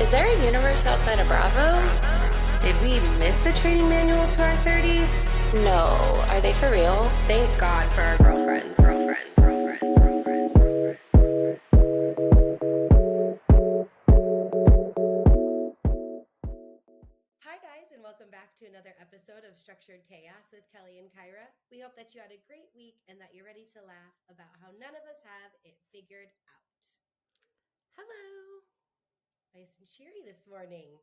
Is there a universe outside of Bravo? Did we miss the training manual to our 30s? No. Are they for real? Thank God for our girlfriends. Hi guys, and welcome back to another episode of Structured Chaos with Kelly and Kyra. We hope that you had a great week and that you're ready to laugh about how none of us have it figured out. Hello. Nice and cheery this morning.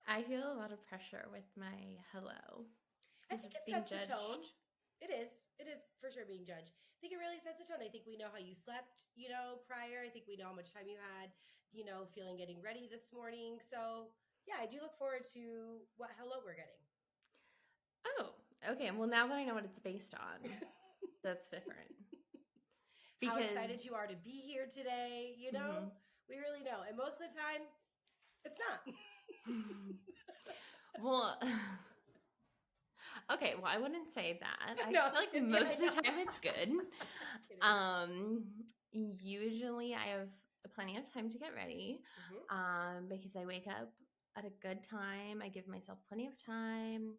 I feel a lot of pressure with my hello. I think it sets the tone. It is for sure being judged. I think it really sets the tone. I think we know how you slept, prior. I think we know how much time you had, feeling getting ready this morning. So yeah, I do look forward to what hello we're getting. Oh, okay. Well, now that I know what it's based on, that's different. How excited you are to be here today, we really know. And most of the time, it's not. Well, okay. Well, I wouldn't say that. I feel like most of the time it's good. Usually I have plenty of time to get ready, because I wake up at a good time. I give myself plenty of time.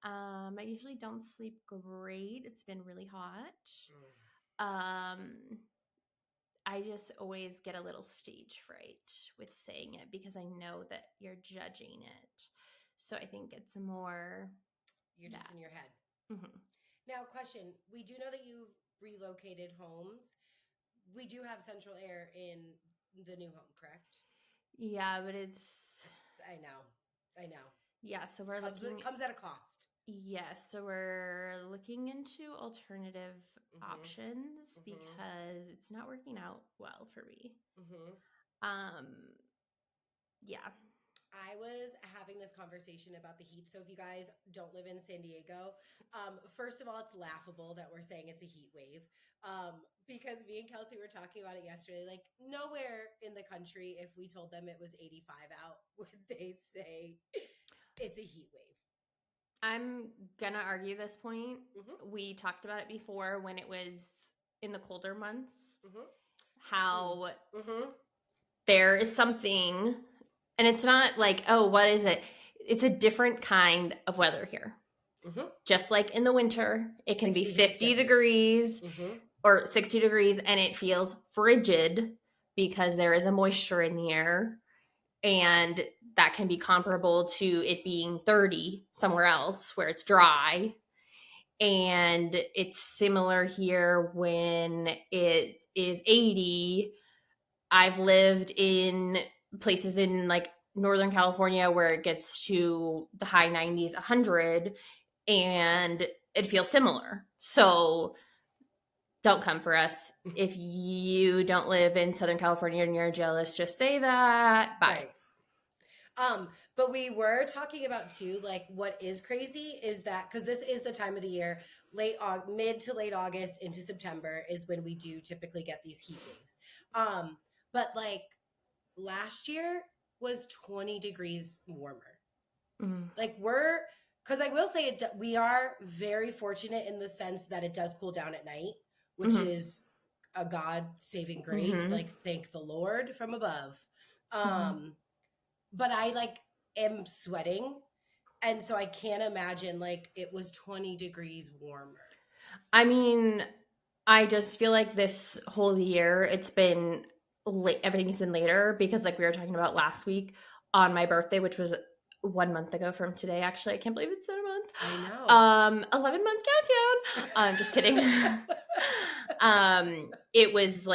I usually don't sleep great. It's been really hot. I just always get a little stage fright with saying it because I know that you're judging it. So I think it's more... You're just in your head. Mm-hmm. Now, question. We do know that you've relocated homes. We do have central air in the new home, correct? Yeah, but it's... I know. Yeah, so we're looking... It comes at a cost. Yes, so we're looking into alternative options because it's not working out well for me. Yeah. I was having this conversation about the heat. So if you guys don't live in San Diego, first of all, it's laughable that we're saying it's a heat wave. Because me and Kelsey were talking about it yesterday. Like nowhere in the country, if we told them it was 85 out, would they say it's a heat wave. I'm going to argue this point. We talked about it before when it was in the colder months, how there is something, and it's not like, oh, what is it? It's a different kind of weather here. Just like in the winter, it can be 50 degrees or 60 degrees and it feels frigid because there is a moisture in the air. And that can be comparable to it being 30 somewhere else where it's dry. And it's similar here when it is 80. I've lived in places in like Northern California where it gets to the high 90s, 100, and it feels similar. So don't come for us. If you don't live in Southern California and you're jealous, just say that. Bye. Right. But we were talking about too, like what is crazy is that because this is the time of the year, mid to late August into September is when we do typically get these heat waves. But like last year was 20 degrees warmer. Like because I will say we are very fortunate in the sense that it does cool down at night, which is a God saving grace. Like thank the Lord from above. But I am sweating. And so I can't imagine it was 20 degrees warmer. I mean, I just feel like this whole year it's been everything's been later because we were talking about last week on my birthday, which was 1 month ago from today. Actually, I can't believe it's been a month. I know. 11-month countdown. I'm just kidding. It was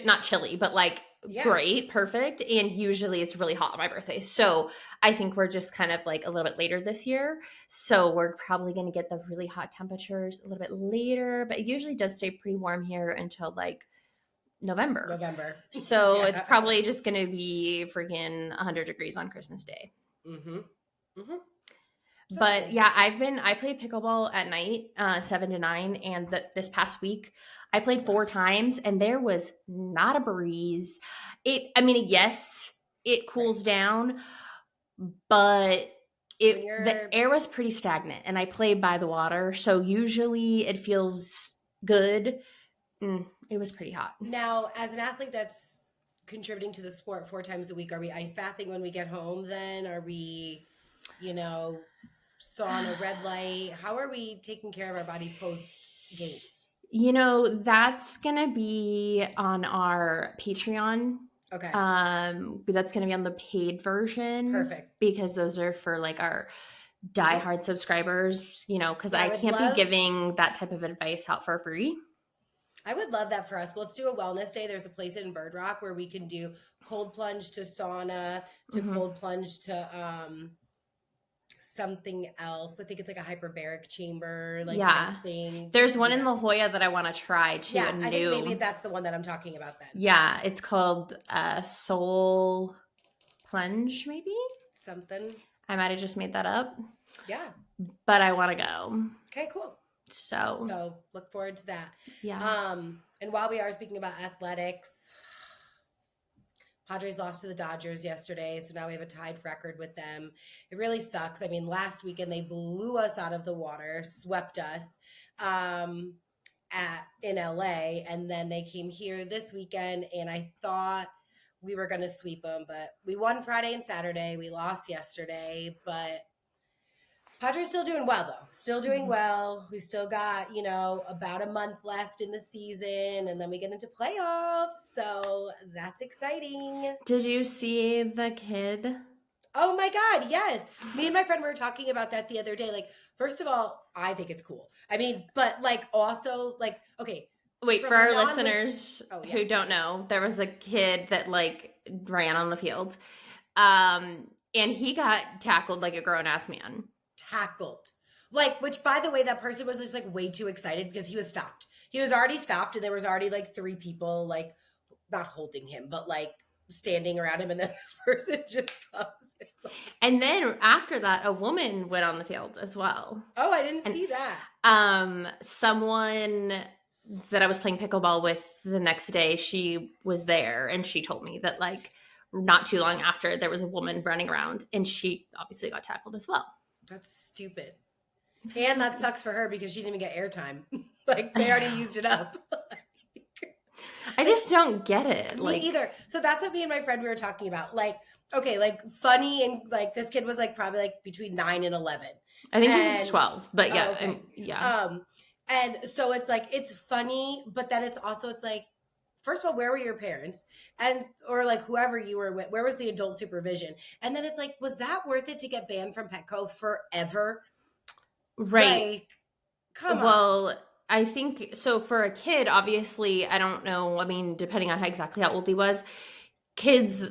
not chilly, but great, perfect. And usually it's really hot on my birthday. So I think we're just kind of a little bit later this year. So we're probably going to get the really hot temperatures a little bit later, but it usually does stay pretty warm here until November. So it's probably just going to be freaking 100 degrees on Christmas Day. But yeah, I play pickleball at night, 7 to 9. And this past week I played 4 times and there was not a breeze. Yes, it cools down, but the air was pretty stagnant and I play by the water. So usually it feels good. It was pretty hot. Now, as an athlete that's contributing to the sport 4 times a week? Are we ice bathing when we get home then? Are we, sauna, red light? How are we taking care of our body post games? That's gonna be on our Patreon. Okay. That's gonna be on the paid version. Perfect. Because those are for like our diehard subscribers, because I can't be giving that type of advice out for free. I would love that for us. Let's do a wellness day. There's a place in Bird Rock where we can do cold plunge to sauna to cold plunge to something else. I think it's like a hyperbaric chamber, type thing. There's one in La Jolla that I want to try too. Yeah, I think maybe that's the one that I'm talking about then. Yeah, it's called Soul Plunge, maybe? Something. I might have just made that up. Yeah. But I want to go. Okay, cool. So look forward to that. Yeah. And while we are speaking about athletics, Padres lost to the Dodgers yesterday, so now we have a tied record with them. It really sucks. I mean, last weekend they blew us out of the water, swept us in LA, and then they came here this weekend, and I thought we were going to sweep them, but we won Friday and Saturday. We lost yesterday, but Padres still doing well, though. Still doing well. We still got, about a month left in the season, and then we get into playoffs. So that's exciting. Did you see the kid? Oh, my God. Yes. Me and my friend were talking about that the other day. Like, first of all, I think it's cool. I mean, but also, okay. Wait, for our listeners who don't know, there was a kid that ran on the field. And he got tackled like a grown-ass man. Tackled. Which, by the way, that person was just way too excited because he was stopped. He was already stopped, and there was already 3 people not holding him, but standing around him, and then this person just comes. And then after that, a woman went on the field as well. Oh, I didn't see that. Someone that I was playing pickleball with the next day, she was there, and she told me that not too long after, there was a woman running around, and she obviously got tackled as well. That's stupid. And that sucks for her because she didn't even get airtime. They already used it up. I just don't get it. Me either. So that's what me and my friend we were talking about. Funny, and this kid was probably between 9 and 11. I think he was 12, but yeah. Okay. Yeah. And so it's it's funny, but then it's also, first of all, where were your parents? Or whoever you were with, where was the adult supervision? And then it's was that worth it to get banned from Petco forever? Right. Come on. Well, I think so for a kid, obviously, I don't know. I mean, depending on exactly how old he was, kids,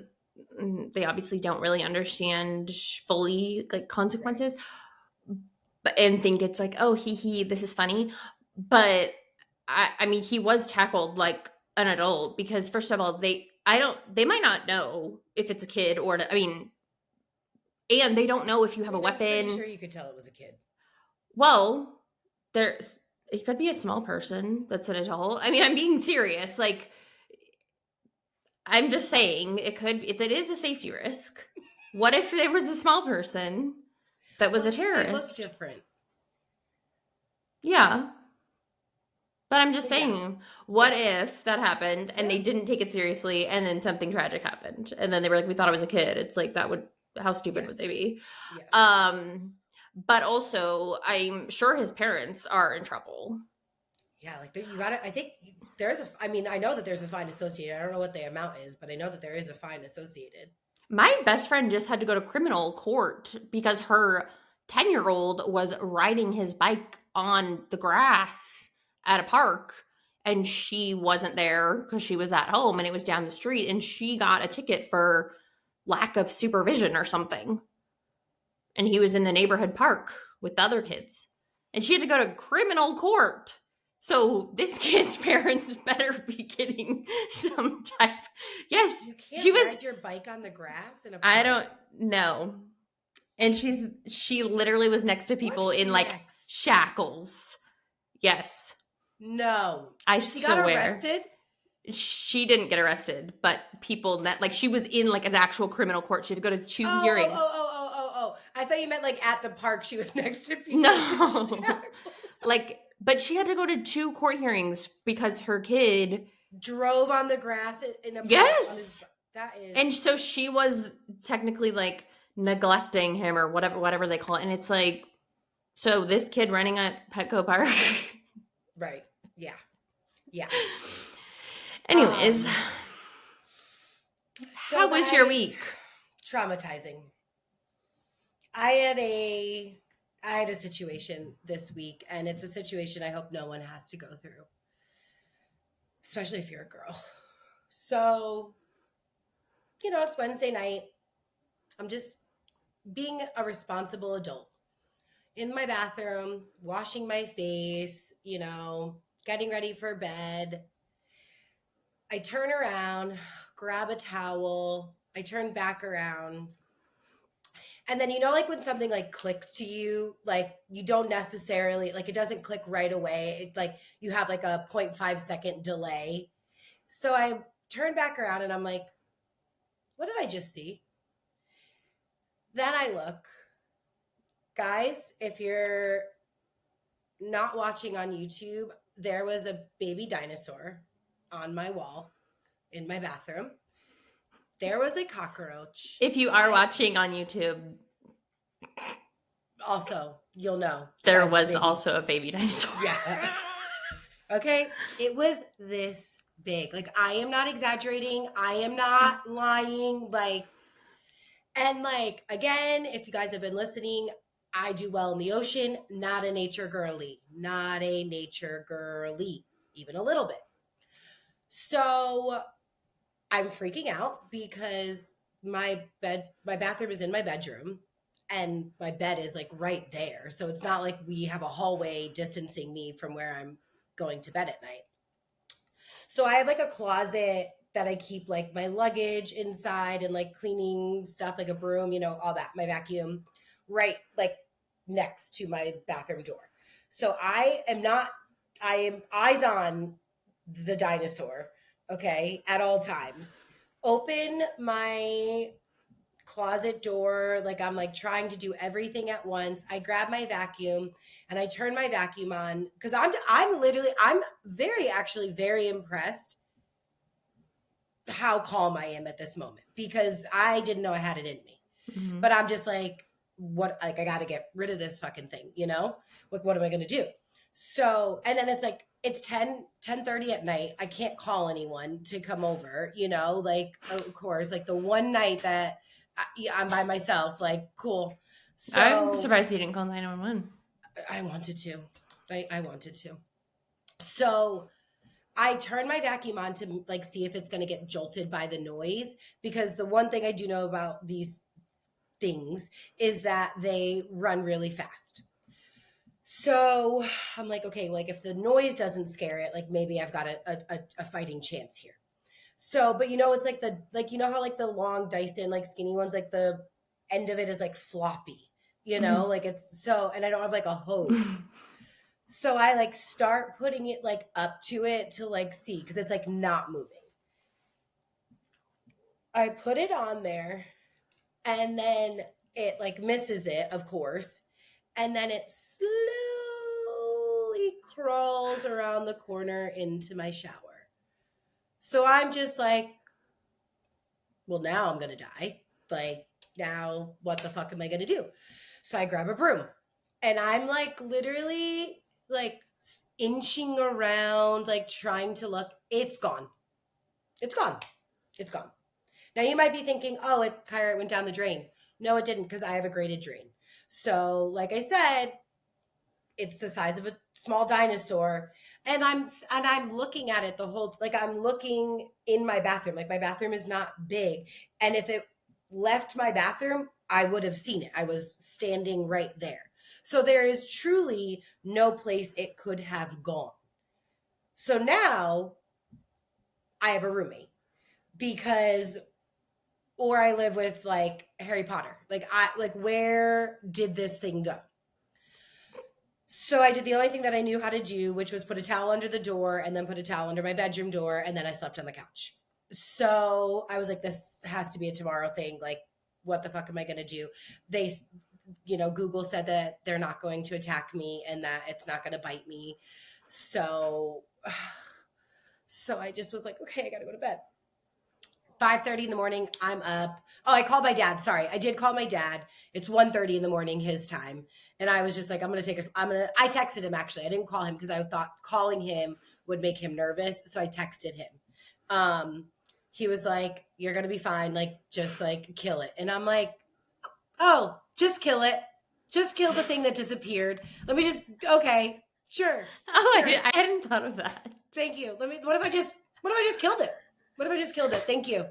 they obviously don't really understand fully consequences, and think it's oh, this is funny. But I mean, he was tackled like an adult because first of all, they might not know if it's a kid and they don't know if you have a weapon. I'm pretty sure you could tell it was a kid. Well, it could be a small person that's an adult. I mean, I'm being serious. I'm just saying it is a safety risk. What if there was a small person that was a terrorist? It looks different. Yeah. But I'm just saying, what if that happened and they didn't take it seriously and then something tragic happened and then they were we thought it was a kid. It's how stupid would they be? Yes. But also I'm sure his parents are in trouble. Yeah. You got to, I think I know that there's a fine associated. I don't know what the amount is, but I know that there is a fine associated. My best friend just had to go to criminal court because her 10-year-old was riding his bike on the grass at a park and she wasn't there because she was at home and it was down the street and she got a ticket for lack of supervision or something. And he was in the neighborhood park with the other kids and she had to go to criminal court. So this kid's parents better be getting some type. Yes, you can't ride your bike on the grass in a park. I don't know. And she literally was next to people in shackles. Yes. No. I she swear. Got arrested? She didn't get arrested, but people that she was in an actual criminal court. She had to go to 2 hearings. Oh. I thought you meant at the park she was next to people. No. But she had to go to 2 court hearings because her kid drove on the grass in a Yes. That is. And so she was technically like neglecting him or whatever they call it. And it's like, so this kid running at Petco Park. Right. Yeah. Yeah. Anyways, so how was your week? Traumatizing. I had a situation this week, and it's a situation I hope no one has to go through, especially if you're a girl. So, it's Wednesday night. I'm just being a responsible adult in my bathroom, washing my face, getting ready for bed. I turn around, grab a towel. I turn back around. And then, like when something like clicks to you, like you don't necessarily, like it doesn't click right away. It's like you have like a 0.5-second delay. So I turn back around and I'm like, what did I just see? Then I look. Guys, if you're not watching on YouTube, there was a baby dinosaur on my wall in my bathroom. There was a cockroach. If you are watching on YouTube, also, you'll know. There was also a baby dinosaur. Yeah. Okay? It was this big. Like, I am not exaggerating. I am not lying. And again, if you guys have been listening, I do well in the ocean. Not a nature girly. Not a nature girly. Even a little bit. So I'm freaking out because my bathroom is in my bedroom and my bed is like right there. So it's not like we have a hallway distancing me from where I'm going to bed at night. So I have like a closet that I keep like my luggage inside and like cleaning stuff, like a broom, all that, my vacuum, right like next to my bathroom door. So I am eyes on the dinosaur, okay, at all times. Open my closet door, like I'm like trying to do everything at once. I grab my vacuum and I turn my vacuum on because I'm actually very impressed how calm I am at this moment because I didn't know I had it in me. Mm-hmm. But I'm just like, I got to get rid of this fucking thing, Like, what am I going to do? So, and then it's like, it's 10:30 at night. I can't call anyone to come over, like, of course, like the one night that I'm by myself, like, cool. So I'm surprised you didn't call 911. I wanted to. I wanted to. So I turn my vacuum on to like see if it's going to get jolted by the noise because the one thing I do know about these things is that they run really fast. So I'm like, okay, like if the noise doesn't scare it, like maybe I've got a fighting chance here. So, but it's like how like the long Dyson, like skinny ones, like the end of it is like floppy, mm-hmm. Like it's so, and I don't have like a hose. So I like start putting it like up to it to like see, because it's like not moving. I put it on there and then it like misses it, of course. And then it slowly crawls around the corner into my shower. So I'm just like, well, now I'm going to die. Like, now what the fuck am I going to do? So I grab a broom and I'm like literally like inching around, like trying to look. It's gone. It's gone. It's gone. Now you might be thinking, oh, Kyra, it went down the drain. No, it didn't, because I have a graded drain. So like I said, it's the size of a small dinosaur. And I'm looking at it the whole, like I'm looking in my bathroom. Like my bathroom is not big. And if it left my bathroom, I would have seen it. I was standing right there. So there is truly no place it could have gone. So now I have a roommate or I live with like Harry Potter. Like where did this thing go? So I did the only thing that I knew how to do, which was put a towel under the door and then put a towel under my bedroom door. And then I slept on the couch. So I was like, this has to be a tomorrow thing. Like, what the fuck am I going to do? They, Google said that they're not going to attack me and that it's not going to bite me. So So I just was like, okay, I got to go to bed. 5:30 in the morning, I'm up. Oh, I called my dad. Sorry, I did call my dad. It's 1:30 in the morning his time. And I was just like, I texted him actually. I didn't call him because I thought calling him would make him nervous. So I texted him. He was like, you're going to be fine. Like, just like kill it. And I'm like, oh, just kill it. Just kill the thing that disappeared. Let me just, okay, sure. Oh, sure. I hadn't thought of that. Thank you. What if I just killed it? What if I just killed it? Thank you.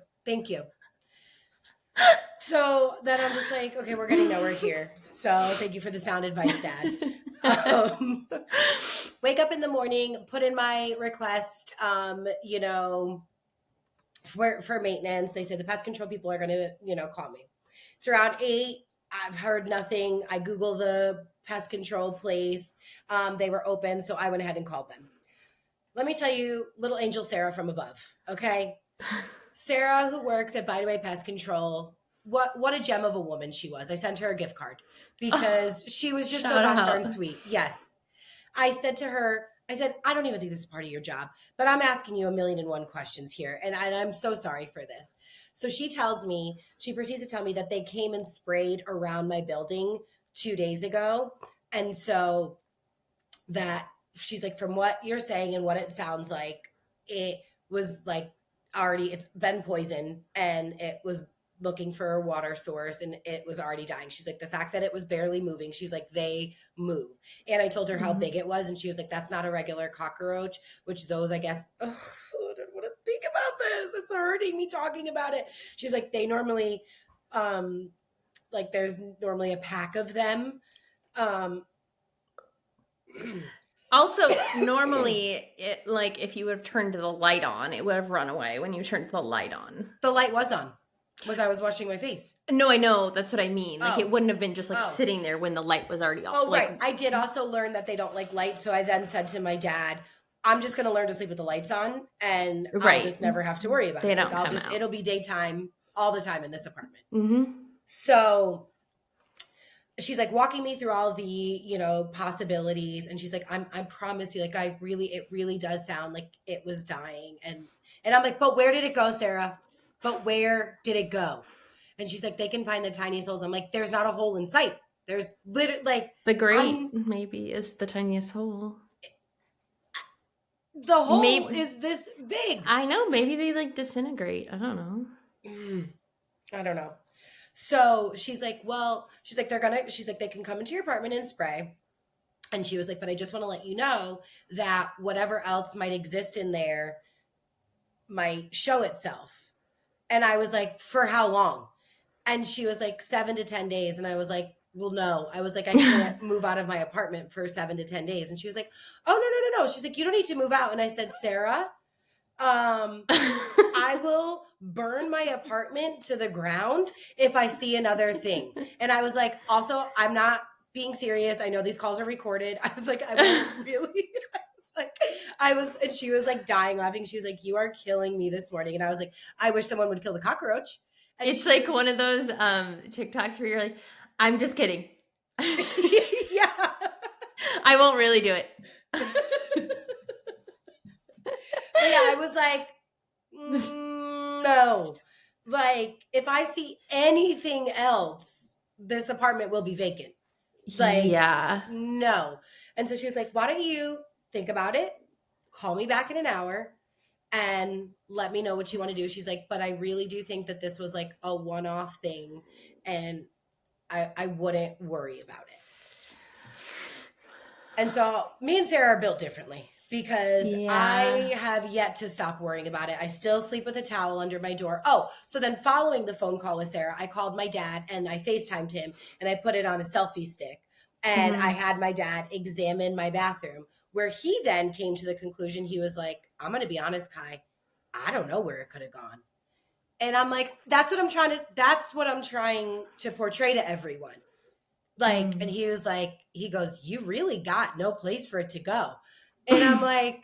So then I'm just like, okay, we're getting nowhere here. So thank you for the sound advice, Dad. Wake up in the morning, put in my request, for maintenance. They say the pest control people are going to, call me. It's around 8. I've heard nothing. I Googled the pest control place. They were open, so I went ahead and called them. Let me tell you, little angel Sarah from above, okay? Sarah, who works at By the Way Pest Control, what a gem of a woman she was. I sent her a gift card because she was just so gosh darn sweet. Yes. I said to her, I don't even think this is part of your job, but I'm asking you 1,000,001 questions here, and I'm so sorry for this. So she proceeds to tell me that they came and sprayed around my building 2 days ago, and so that she's like, from what you're saying and what it sounds like, it was like already, it's been poisoned and it was looking for a water source and it was already dying. She's like, the fact that it was barely moving, she's like, they move. And I told her how big it was, and she was like, that's not a regular cockroach, which those, I guess, I don't want to think about this. It's hurting me talking about it. She's like, they normally, there's normally a pack of them. Also, normally, if you would have turned the light on, it would have run away when you turned the light on. The light was on. I was washing my face. No, I know. That's what I mean. It wouldn't have been just sitting there when the light was already off. Oh, right. I did also learn that they don't like light. So I then said to my dad, I'm just going to learn to sleep with the lights on, and I'll just never have to worry about it. It'll be daytime all the time in this apartment. Mm-hmm. So she's like walking me through all the, possibilities. And she's like, I promise you, like, it really does sound like it was dying. And I'm like, but where did it go, Sarah? But where did it go? And she's like, they can find the tiniest holes. I'm like, there's not a hole in sight. There's literally the grate maybe is the tiniest hole. The hole is this big. I know. Maybe they disintegrate. I don't know. I don't know. So she's like, they can come into your apartment and spray. And she was like, but I just want to let you know that whatever else might exist in there might show itself. And I was like, for how long? And she was like, 7 to 10 days. And I was like, well, no. I was like, I can't move out of my apartment for 7 to 10 days. And she was like, oh, no. She's like, you don't need to move out. And I said, Sarah, I will burn my apartment to the ground if I see another thing. And I was like, also, I'm not being serious. I know these calls are recorded. I was like, and she was like dying laughing. She was like, you are killing me this morning. And I was like, I wish someone would kill the cockroach. And it's like one of those TikToks where you're like, I'm just kidding. Yeah. I won't really do it. Yeah, I was like, no. Like, if I see anything else, this apartment will be vacant. Like, yeah. No. And so she was like, why don't you think about it? Call me back in an hour and let me know what you want to do. She's like, but I really do think that this was like a one-off thing, and I wouldn't worry about it. And so me and Sarah are built differently. Because I have yet to stop worrying about it. I still sleep with a towel under my door. Oh, so then following the phone call with Sarah, I called my dad and I FaceTimed him and I put it on a selfie stick. And I had my dad examine my bathroom, where he then came to the conclusion, he was like, I'm going to be honest, Kai, I don't know where it could have gone. And I'm like, that's what I'm trying to portray to everyone. Like, and he was like, he goes, you really got no place for it to go. And I'm like,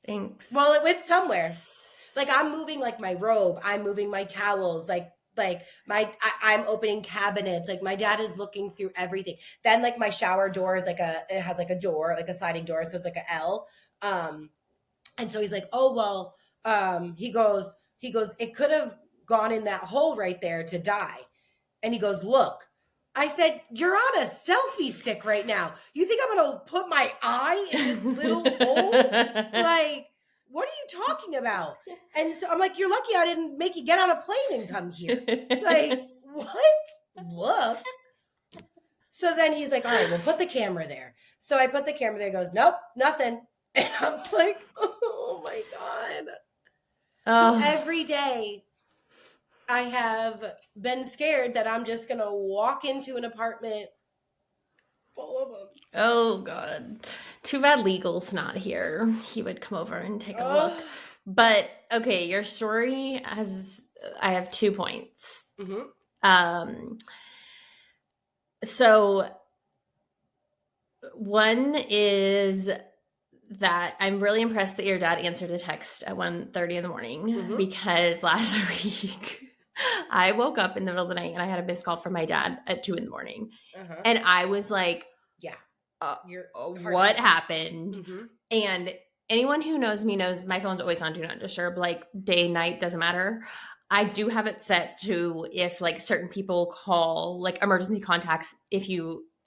thanks. Well, it went somewhere. Like, I'm moving like my robe. I'm moving my towels. I'm opening cabinets. Like, my dad is looking through everything. Then my shower door is it has a door, like a sliding door. So it's like a L. And so he's like, oh, well, he goes, it could have gone in that hole right there to die. And he goes, look, I said, you're on a selfie stick right now. You think I'm going to put my eye in this little hole? Like, what are you talking about? And so I'm like, you're lucky I didn't make you get on a plane and come here. Like, what? Look. So then he's like, all right, we'll put the camera there. So I put the camera there. He goes, nope, nothing. And I'm like, oh my God. So every day I have been scared that I'm just going to walk into an apartment full of them. Oh, God. Too bad Legal's not here. He would come over and take a look. But, okay, your story has, I have 2 points. So one is that I'm really impressed that your dad answered a text at 1:30 in the morning because last week I woke up in the middle of the night and I had a missed call from my dad at 2 in the morning. And I was like, what happened? And anyone who knows me knows my phone's always on Do Not Disturb, like day, night, doesn't matter. I do have it set to if like certain people call like emergency contacts,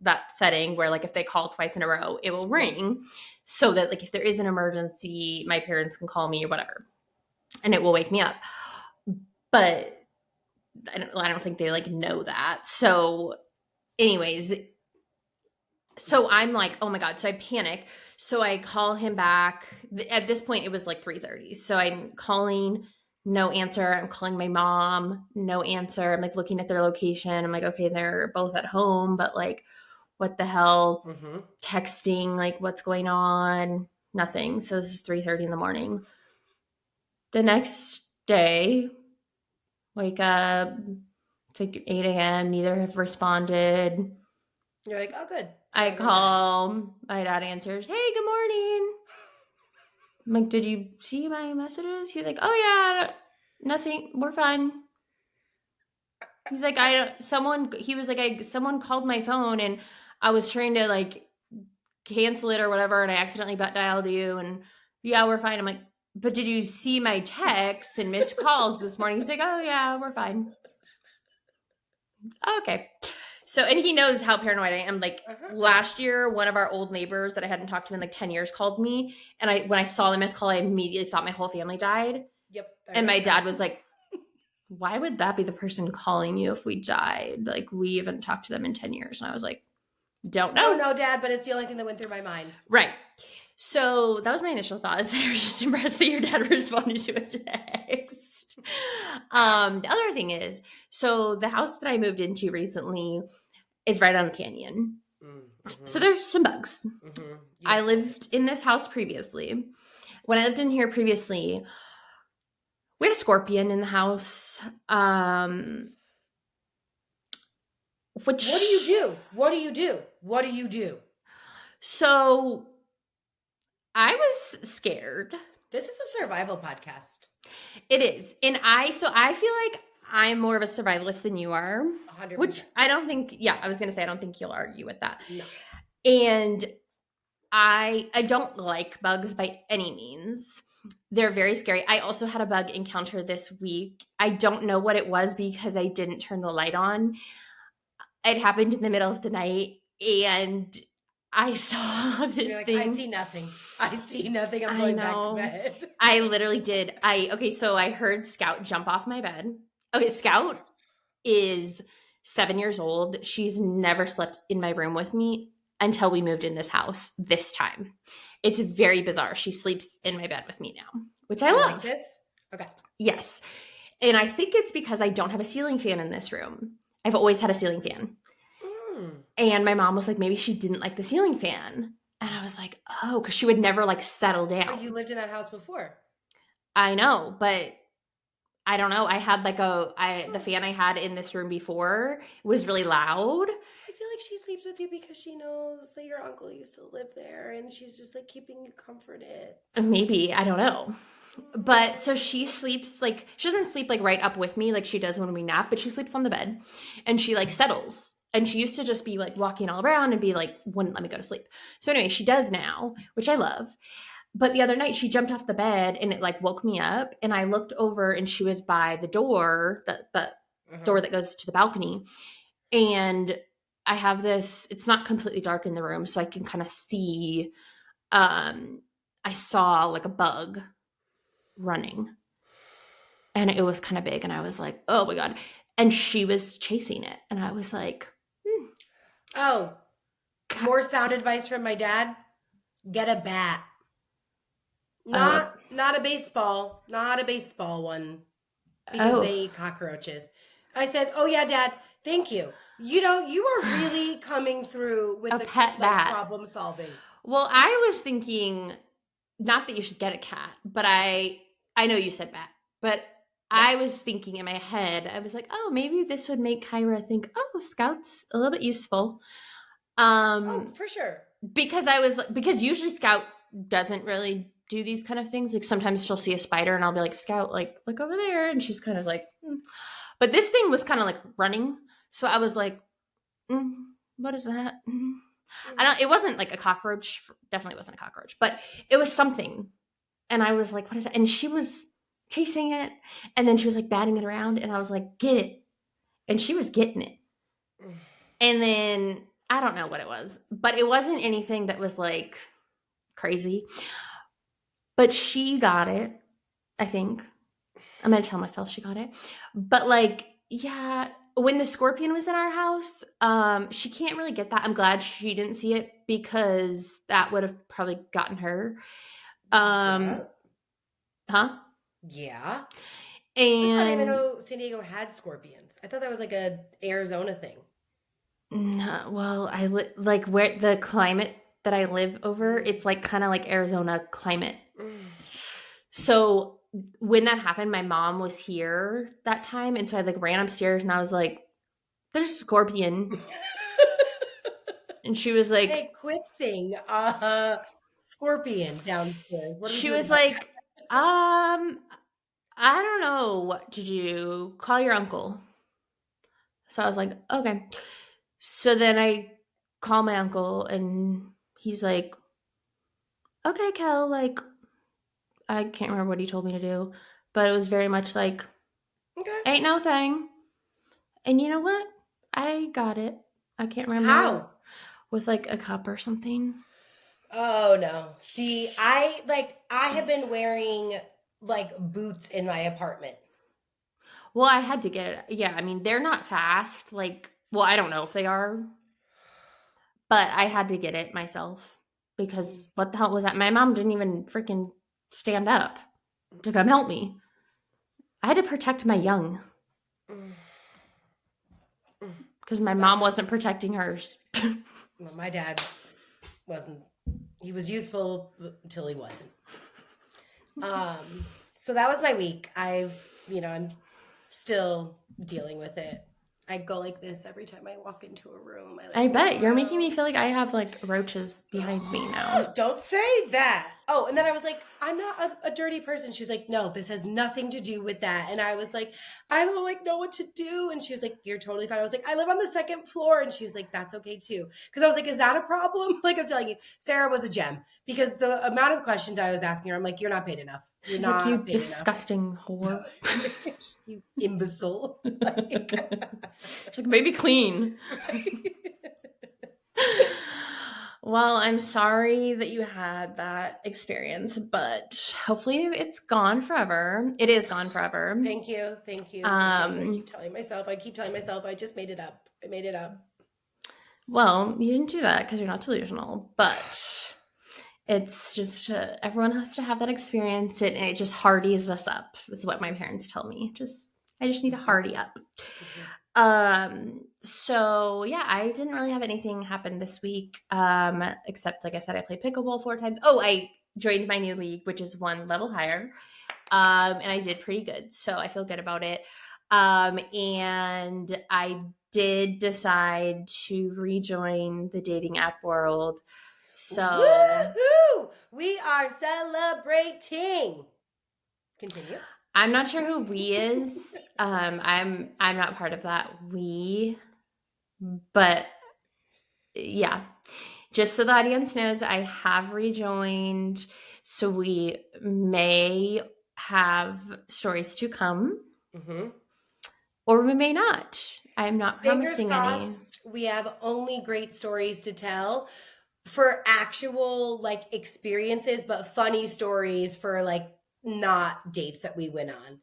that setting where like if they call twice in a row, it will ring so that like if there is an emergency, my parents can call me or whatever and it will wake me up. But I don't think they like know that. So anyways, so I'm like, oh my God. So I panic. So I call him back. At this point, it was like 3:30. So I'm calling, no answer. I'm calling my mom, no answer. I'm like looking at their location. I'm like, okay, they're both at home, but like, what the hell? Texting, like, what's going on? Nothing. So this is 3:30 in the morning. The next day, wake up, it's like 8 a.m. Neither have responded. You're like, oh, good. I call, my dad answers, hey, good morning. I'm like, did you see my messages? He's like, oh yeah, nothing, we're fine. He's like, someone called my phone and I was trying to like cancel it or whatever. And I accidentally dialed you and yeah, we're fine. I'm like, but did you see my texts and missed calls this morning? He's like, oh yeah, we're fine. Okay. So, and he knows how paranoid I am. Like last year, one of our old neighbors that I hadn't talked to in like 10 years called me. And when I saw the missed call, I immediately thought my whole family died. Yep. And my dad was like, why would that be the person calling you if we died? Like we haven't talked to them in 10 years. And I was like, don't know. No, Dad, but it's the only thing that went through my mind. Right. So that was my initial thought is that I was just impressed that your dad responded to a text. The other thing is, so the house that I moved into recently is right on a canyon. So there's some bugs. Yeah. I lived in this house previously. When I lived in here previously, we had a scorpion in the house. What do you do? What do you do? What do you do? So I was scared. This is a survival podcast. It is. And I feel like I'm more of a survivalist than you are. 100%. Which I don't think, I was going to say, I don't think you'll argue with that. No. And I don't like bugs by any means. They're very scary. I also had a bug encounter this week. I don't know what it was because I didn't turn the light on. It happened in the middle of the night and I saw this thing. I see nothing. I'm going back to bed. I literally did. So I heard Scout jump off my bed. Okay, Scout is 7 years old. She's never slept in my room with me until we moved in this house this time. It's very bizarre. She sleeps in my bed with me now, which I love. Like this? Okay. Yes. And I think it's because I don't have a ceiling fan in this room. I've always had a ceiling fan. And my mom was like, maybe she didn't like the ceiling fan. And I was like, oh, because she would never like settle down. Oh, you lived in that house before. I know, but I don't know. I had like the fan I had in this room before was really loud. I feel like she sleeps with you because she knows that your uncle used to live there and she's just like keeping you comforted. Maybe. I don't know. But so she sleeps like, she doesn't sleep like right up with me like she does when we nap, but she sleeps on the bed and she like settles. And she used to just be like walking all around and be like, wouldn't let me go to sleep. So anyway, she does now, which I love. But the other night she jumped off the bed and it like woke me up, and I looked over and she was by the door, the door that goes to the balcony. And I have this, it's not completely dark in the room, so I can kind of see, I saw like a bug running, and it was kind of big, and I was like, oh my God. And she was chasing it, and I was like, oh, more sound advice from my dad. Get a bat. Not a baseball. Not a baseball one. Because they eat cockroaches. I said, oh yeah, Dad, thank you. You know, you are really coming through with a pet bat problem solving. Well, I was thinking, not that you should get a cat, but I know you said bat, but yeah. I was thinking in my head, I was like, oh, maybe this would make Kyra think, oh, Scout's a little bit useful. Oh, for sure. Because usually Scout doesn't really do these kind of things. Like sometimes she'll see a spider and I'll be like, Scout, like look over there. And she's kind of like, But this thing was kind of like running. So I was like, what is that? It wasn't like a cockroach. Definitely wasn't a cockroach, but it was something. And I was like, what is that? And she was chasing it. And then she was like batting it around. And I was like, get it. And she was getting it. And then I don't know what it was, but it wasn't anything that was like crazy. But she got it, I think. I'm going to tell myself she got it. But like, yeah, when the scorpion was in our house, she can't really get that. I'm glad she didn't see it because that would have probably gotten her. Yeah. Huh? Yeah. And I didn't even know San Diego had scorpions. I thought that was like a Arizona thing. No, well, like where the climate that I live over, it's like kind of like Arizona climate. So when that happened, my mom was here that time, and so I like ran upstairs and I was like, "There's a scorpion," and she was like, "Hey, quick thing, scorpion downstairs." She was like, I don't know what to do. Call your uncle. So I was like, okay. So then I call my uncle, and he's like, okay, Kel, like, I can't remember what he told me to do, but it was very much like, okay, ain't no thing. And you know what? I got it. I can't remember. How? With like a cup or something. Oh no. See, I have been wearing like boots in my apartment. Well, I had to get it. Yeah, I mean, they're not fast. Like, well, I don't know if they are, but I had to get it myself because what the hell was that? My mom didn't even freaking stand up to come help me. I had to protect my young because my mom wasn't protecting hers. Well, my dad wasn't. He was useful until he wasn't. So that was my week. I'm still dealing with it. I go like this every time I walk into a room. I bet you're making me feel like I have like roaches behind me now. Don't say that. Oh, and then I was like, I'm not a dirty person. She was like, no, this has nothing to do with that. And I was like, I don't like know what to do. And she was like, you're totally fine. I was like, I live on the second floor. And she was like, that's okay too. Because I was like, is that a problem? Like I'm telling you, Sarah was a gem because the amount of questions I was asking her, I'm like, you're not paid enough. She's like, you disgusting whore. You imbecile. She's like, maybe clean. Well, I'm sorry that you had that experience, but hopefully it's gone forever. It is gone forever. Thank you. I keep telling myself, I just made it up. I made it up. Well, you didn't do that because you're not delusional, but it's just everyone has to have that experience, and it just hardies us up. Is what my parents tell me. I just need a hardy up. So yeah, I didn't really have anything happen this week. Except like I said, I played pickleball 4 times. Oh, I joined my new league, which is 1 level higher. And I did pretty good. So I feel good about it. And I did decide to rejoin the dating app world. So woohoo! We are celebrating. Continue. I'm not sure who we is. I'm not part of that we, but yeah. Just so the audience knows, I have rejoined. So we may have stories to come, or we may not. I'm not promising any. We have only great stories to tell for actual like experiences, but funny stories for like not dates that we went on.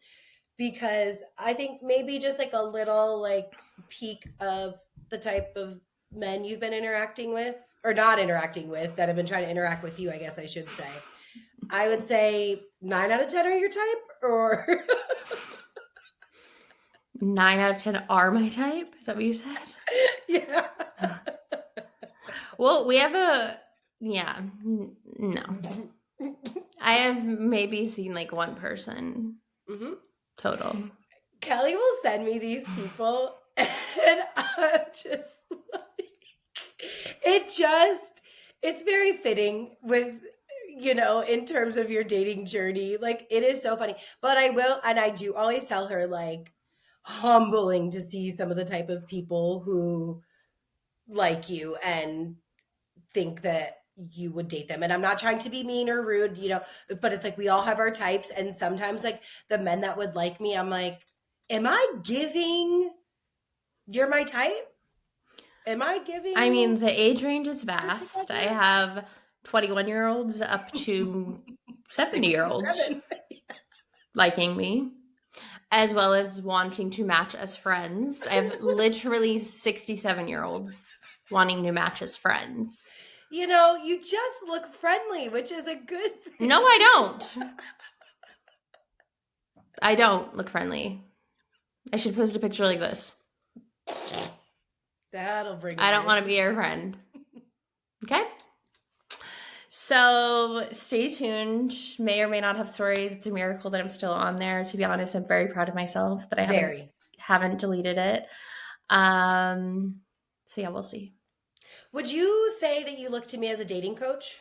Because I think maybe just like a little like peek of the type of men you've been interacting with or not interacting with that have been trying to interact with you, I guess I should say. I would say 9 out of 10 are your type, or 9 out of 10 are my type. Is that what you said? Yeah. Well, we have no. I have maybe seen like one person total. Kelly will send me these people, and I'm just like, it's very fitting with, in terms of your dating journey. Like, it is so funny. But I do always tell her, like, humbling to see some of the type of people who like you and think that you would date them. And I'm not trying to be mean or rude, but it's like we all have our types. And sometimes, like, the men that would like me, I'm like, am I giving you're my type? Am I giving? I mean, the age range is vast. I have 21-year-olds up to 70-year-olds liking me, as well as wanting to match as friends. I have literally 67-year-olds wanting to match as friends. You just look friendly, which is a good thing. No, I don't. I don't look friendly. I should post a picture like this. That'll bring I don't want to be your friend. Okay? So stay tuned. May or may not have stories. It's a miracle that I'm still on there. To be honest, I'm very proud of myself that I haven't deleted it. So yeah, we'll see. Would you say that you look to me as a dating coach?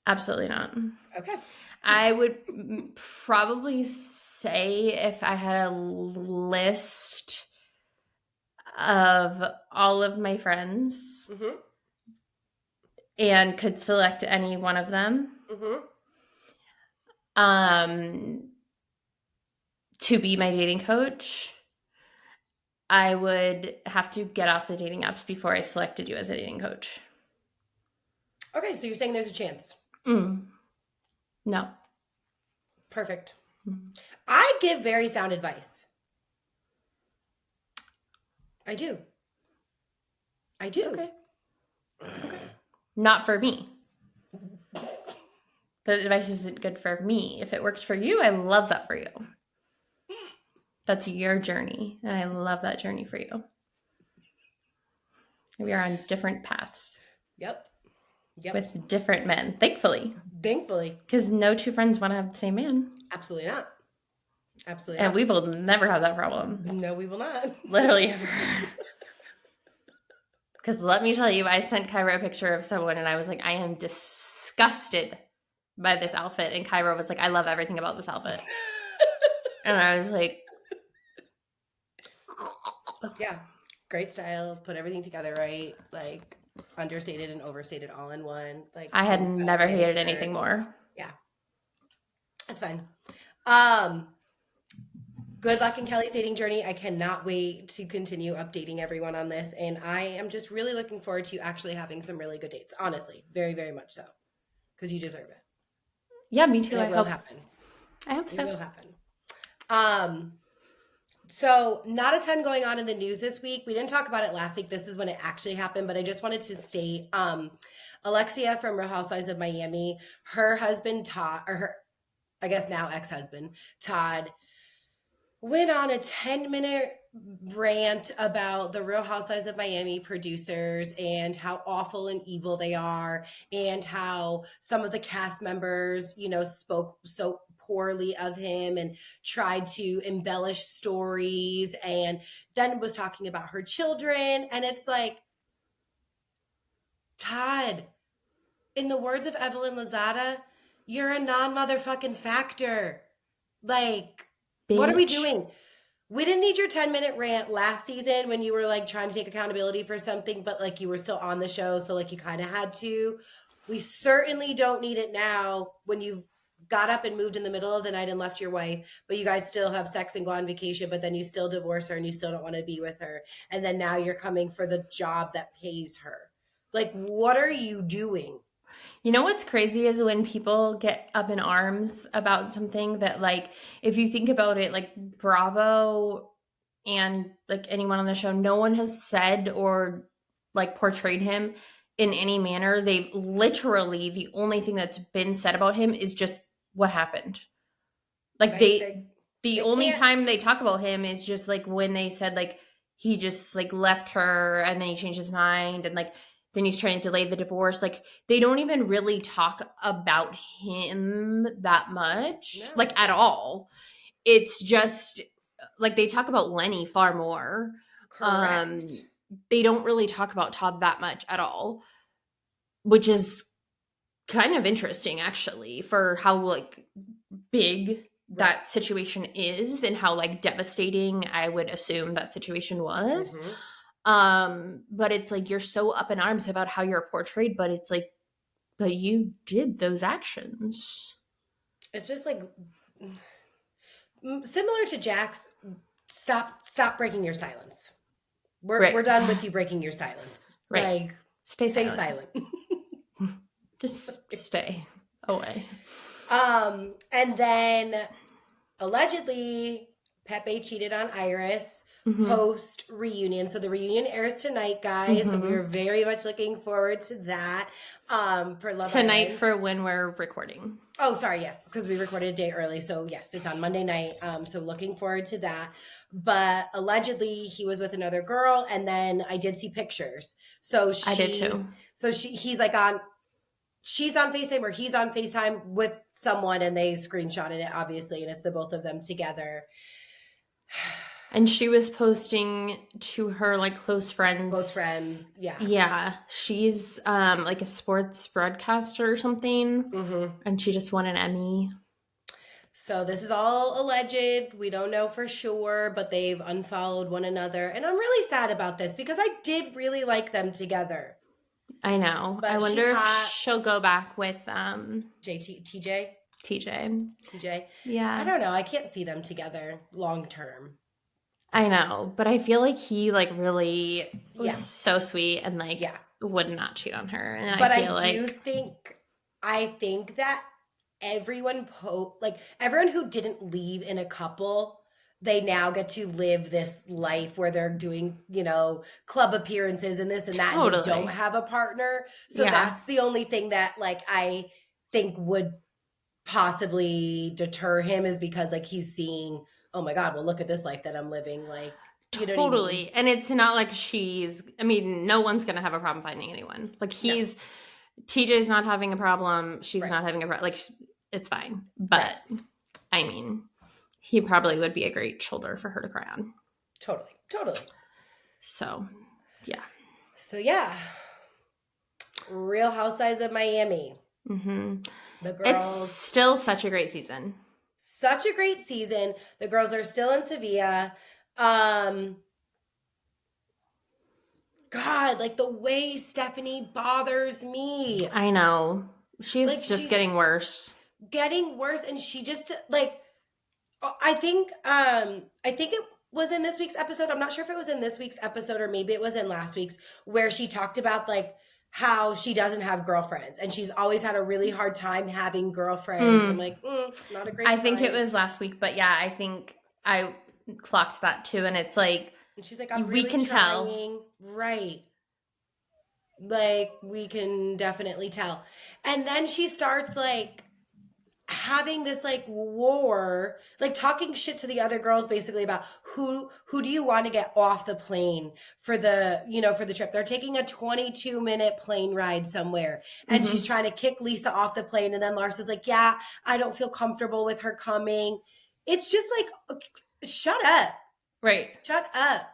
Absolutely not. Okay. I would probably say if I had a list of all of my friends and could select any one of them to be my dating coach, I would have to get off the dating apps before I selected you as a dating coach. Okay, so you're saying there's a chance? No. Perfect. I give very sound advice. I do. Okay. Not for me. The advice isn't good for me. If it works for you, I love that for you. That's your journey, and I love that journey for you. We are on different paths. Yep. With different men, thankfully. Because no two friends want to have the same man. Absolutely not. And we will never have that problem. No, we will not. Literally ever. Because let me tell you, I sent Kyra a picture of someone, and I was like, I am disgusted by this outfit. And Kyra was like, I love everything about this outfit. And I was like, yeah, great style. Put everything together right. Like, understated and overstated all in one. Like, I had never hated anything more. Yeah, that's fine. Good luck in Kelly's dating journey. I cannot wait to continue updating everyone on this, and I am just really looking forward to actually having some really good dates. Honestly, very, very much so, because you deserve it. Yeah, me too. And it will happen. I hope so. It will happen. So not a ton going on in the news this week. We didn't talk about it last week. This is when it actually happened, but I just wanted to state, Alexia from Real Housewives of Miami, her husband, Todd, or her, I guess now ex-husband, Todd, went on a 10-minute rant about the Real Housewives of Miami producers and how awful and evil they are, and how some of the cast members, spoke so poorly of him and tried to embellish stories, and then was talking about her children. And it's like, Todd, in the words of Evelyn Lozada, you're a non-motherfucking factor. Like, bitch. What are we doing? We didn't need your 10-minute rant last season when you were like trying to take accountability for something, but like you were still on the show, so like you kind of had to. We certainly don't need it now when you've got up and moved in the middle of the night and left your wife, but you guys still have sex and go on vacation, but then you still divorce her and you still don't want to be with her. And then now you're coming for the job that pays her. Like, what are you doing? You know what's crazy is when people get up in arms about something that, like, if you think about it, like Bravo and like anyone on the show, no one has said or like portrayed him in any manner. They've literally, the only thing that's been said about him is just what happened. Like Right? the only time they talk about him is just like when they said like he just like left her and then he changed his mind and like then he's trying to delay the divorce. Like they don't even really talk about him that much, like at all. It's just like they talk about Lenny far more. Correct. They don't really talk about Todd that much at all, which is kind of interesting actually for how like big that situation is and how like devastating I would assume that situation was. But it's like you're so up in arms about how you're portrayed, but it's like, but you did those actions. It's just like similar to Jack's. Stop breaking your silence. We're done with you breaking your silence. Right. Like stay silent. Just stay away. And then allegedly Pepe cheated on Iris post reunion. So the reunion airs tonight, guys. So we're very much looking forward to that. For Love tonight Island. For when we're recording. Oh, sorry, yes, because we recorded a day early. So yes, it's on Monday night. So looking forward to that. But allegedly he was with another girl, and then I did see pictures. So I did too. So he's like she's on FaceTime or he's on FaceTime with someone, and they screenshotted it, obviously, and it's the both of them together. And she was posting to her like close friends. Close friends, yeah. Yeah. She's like a sports broadcaster or something. And she just won an Emmy. So this is all alleged. We don't know for sure, but they've unfollowed one another. And I'm really sad about this because I did really like them together. I know. But I wonder if she'll go back with TJ. Yeah. I don't know. I can't see them together long term. I know, but I feel like he like really was so sweet and like would not cheat on her. And but I think that everyone who didn't leave in a couple, they now get to live this life where they're doing, club appearances and this and that, and they don't have a partner. So that's the only thing that like I think would possibly deter him, is because like he's seeing, oh my God, well look at this life that I'm living. Like, you know what I mean? And it's not like no one's gonna have a problem finding anyone. Like TJ's not having a problem. She's not having a problem. Like it's fine. But I mean, he probably would be a great shoulder for her to cry on. Totally. So, yeah. Real Housewives of Miami. The girls. It's still such a great season. The girls are still in Sevilla. God, like the way Stephanie bothers me. I know. She's getting worse. And she just like, I think it was in this week's episode. I'm not sure if it was in this week's episode or maybe it was in last week's, where she talked about like how she doesn't have girlfriends and she's always had a really hard time having girlfriends. I'm like, not a great sign. I think it was last week, but yeah, I think I clocked that too. And it's like, and she's like, we can tell. Right. Like we can definitely tell. And then she starts like having this like war, like talking shit to the other girls basically about who do you want to get off the plane for the, for the trip. They're taking a 22-minute plane ride somewhere and she's trying to kick Lisa off the plane. And then Larsa's like, yeah, I don't feel comfortable with her coming. It's just like, shut up. Right. Shut up.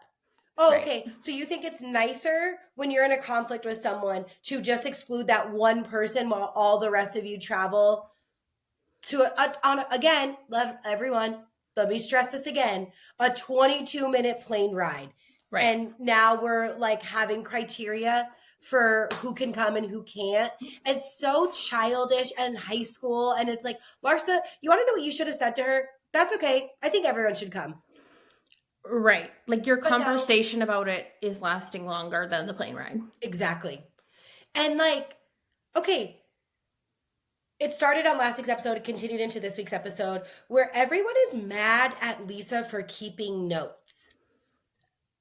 Oh, right. Okay. So you think it's nicer when you're in a conflict with someone to just exclude that one person while all the rest of you travel to again, let me stress this again, a 22-minute plane ride. Right. And now we're like having criteria for who can come and who can't. And it's so childish and high school. And it's like, Larsa, you want to know what you should have said to her? That's okay. I think everyone should come. Right. Like your But no. conversation about it is lasting longer than the plane ride. Exactly. And like, okay, it started on last week's episode, it continued into this week's episode, where everyone is mad at Lisa for keeping notes.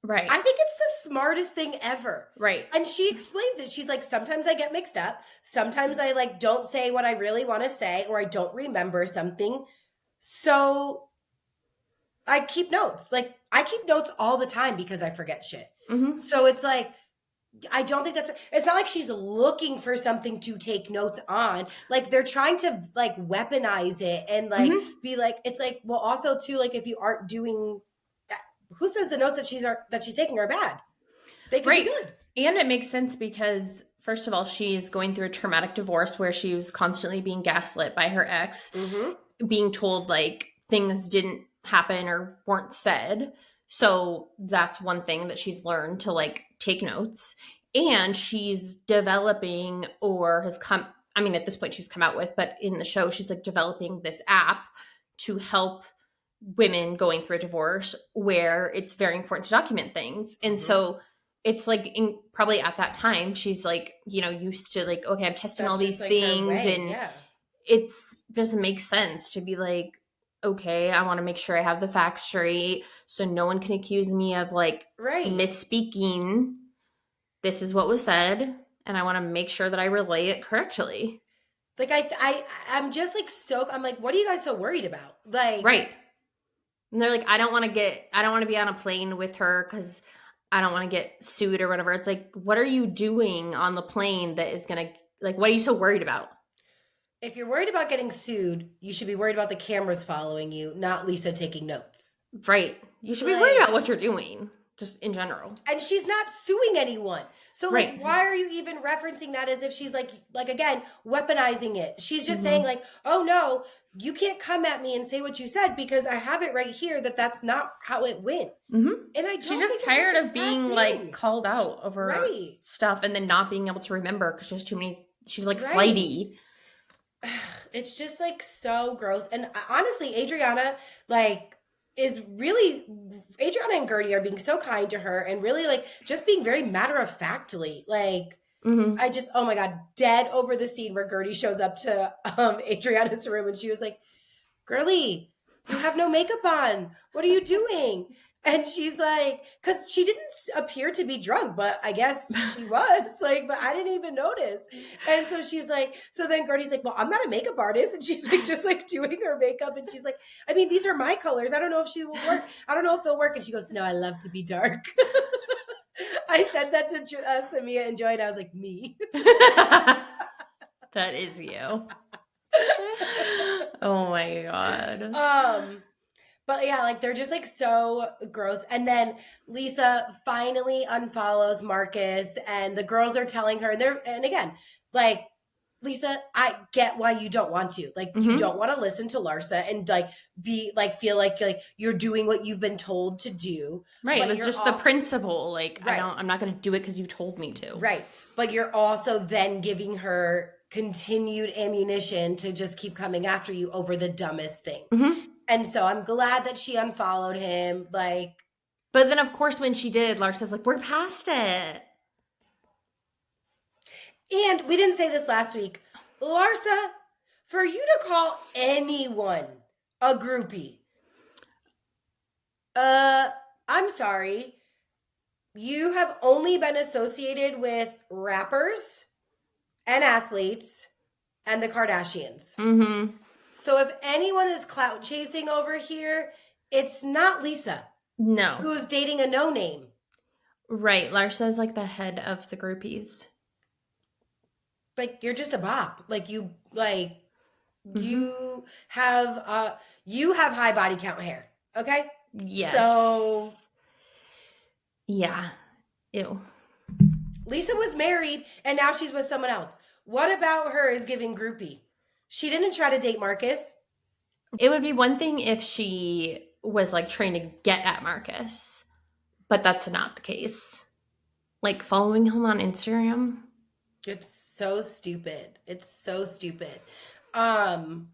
Right. I think it's the smartest thing ever. Right. And she explains it. She's like, sometimes I get mixed up. Sometimes I like don't say what I really want to say, or I don't remember something. So I keep notes. Like I keep notes all the time because I forget shit. Mm-hmm. So it's like, I don't think it's not like she's looking for something to take notes on. Like they're trying to like weaponize it and like be like, it's like, well, also too, like if you aren't doing, who says the notes that she's taking are bad? They could be good. And it makes sense because first of all, she's going through a traumatic divorce where she was constantly being gaslit by her ex, being told like things didn't happen or weren't said. So that's one thing that she's learned to like take notes. And she's developing or has come, I mean, at this point she's come out with, but in the show, she's like developing this app to help women going through a divorce where it's very important to document things. And so it's like probably at that time, she's like, you know, used to like, okay, I'm testing That's all these like things. And it's just makes sense to be like, okay, I want to make sure I have the facts straight so no one can accuse me of like misspeaking. This is what was said, and I want to make sure that I relay it correctly. Like I'm just like I'm like, what are you guys so worried about? Like, right. And they're like, I don't want to be on a plane with her because I don't want to get sued or whatever. It's like, what are you doing on the plane that is going to, like, what are you so worried about? If you're worried about getting sued, you should be worried about the cameras following you, not Lisa taking notes. Right. You should be worried about what you're doing, just in general. And she's not suing anyone. So, like, why are you even referencing that as if she's, like again, weaponizing it? She's just saying, like, oh, no, you can't come at me and say what you said because I have it right here that's not how it went. And I don't She's just tired of being, like, called out over stuff and then not being able to remember because there's too many, she's, like, flighty. It's just like so gross. And honestly, Adriana and Gertie are being so kind to her and really like just being very matter of factly. Like I just, oh my God, dead over the scene where Gertie shows up to Adriana's room and she was like, girlie, you have no makeup on. What are you doing? And she's like, because she didn't appear to be drunk, but I guess she was like, but I didn't even notice. And so she's like, so then Gertie's like, well, I'm not a makeup artist. And she's like, just like doing her makeup. And she's like, I mean, these are my colors. I don't know if she will work. I don't know if they'll work. And she goes, no, I love to be dark. I said that to Samia and Joy, and I was like, me. That is you. Oh my God. But yeah, like they're just like so gross. And then Lisa finally unfollows Marcus and the girls are telling her and again, like, Lisa, I get why you don't want to. Like you don't want to listen to Larsa and like be like feel like you're doing what you've been told to do. Right. It was just the principle. Like I'm not gonna do it because you told me to. Right. But you're also then giving her continued ammunition to just keep coming after you over the dumbest thing. And so I'm glad that she unfollowed him. Like, but then of course when she did, Larsa's like, we're past it. And we didn't say this last week. Larsa, for you to call anyone a groupie, I'm sorry. You have only been associated with rappers and athletes and the Kardashians. So if anyone is clout chasing over here, it's not Lisa. No. Who's dating a no-name. Right. Larsa's like the head of the groupies. Like, you're just a bop. Like, you have high body count hair. Okay? Yes. So. Yeah. Ew. Lisa was married and now she's with someone else. What about her is giving groupie? She didn't try to date Marcus. It would be one thing if she was like trying to get at Marcus, but that's not the case. like following him on Instagram. It's so stupid. It's so stupid. I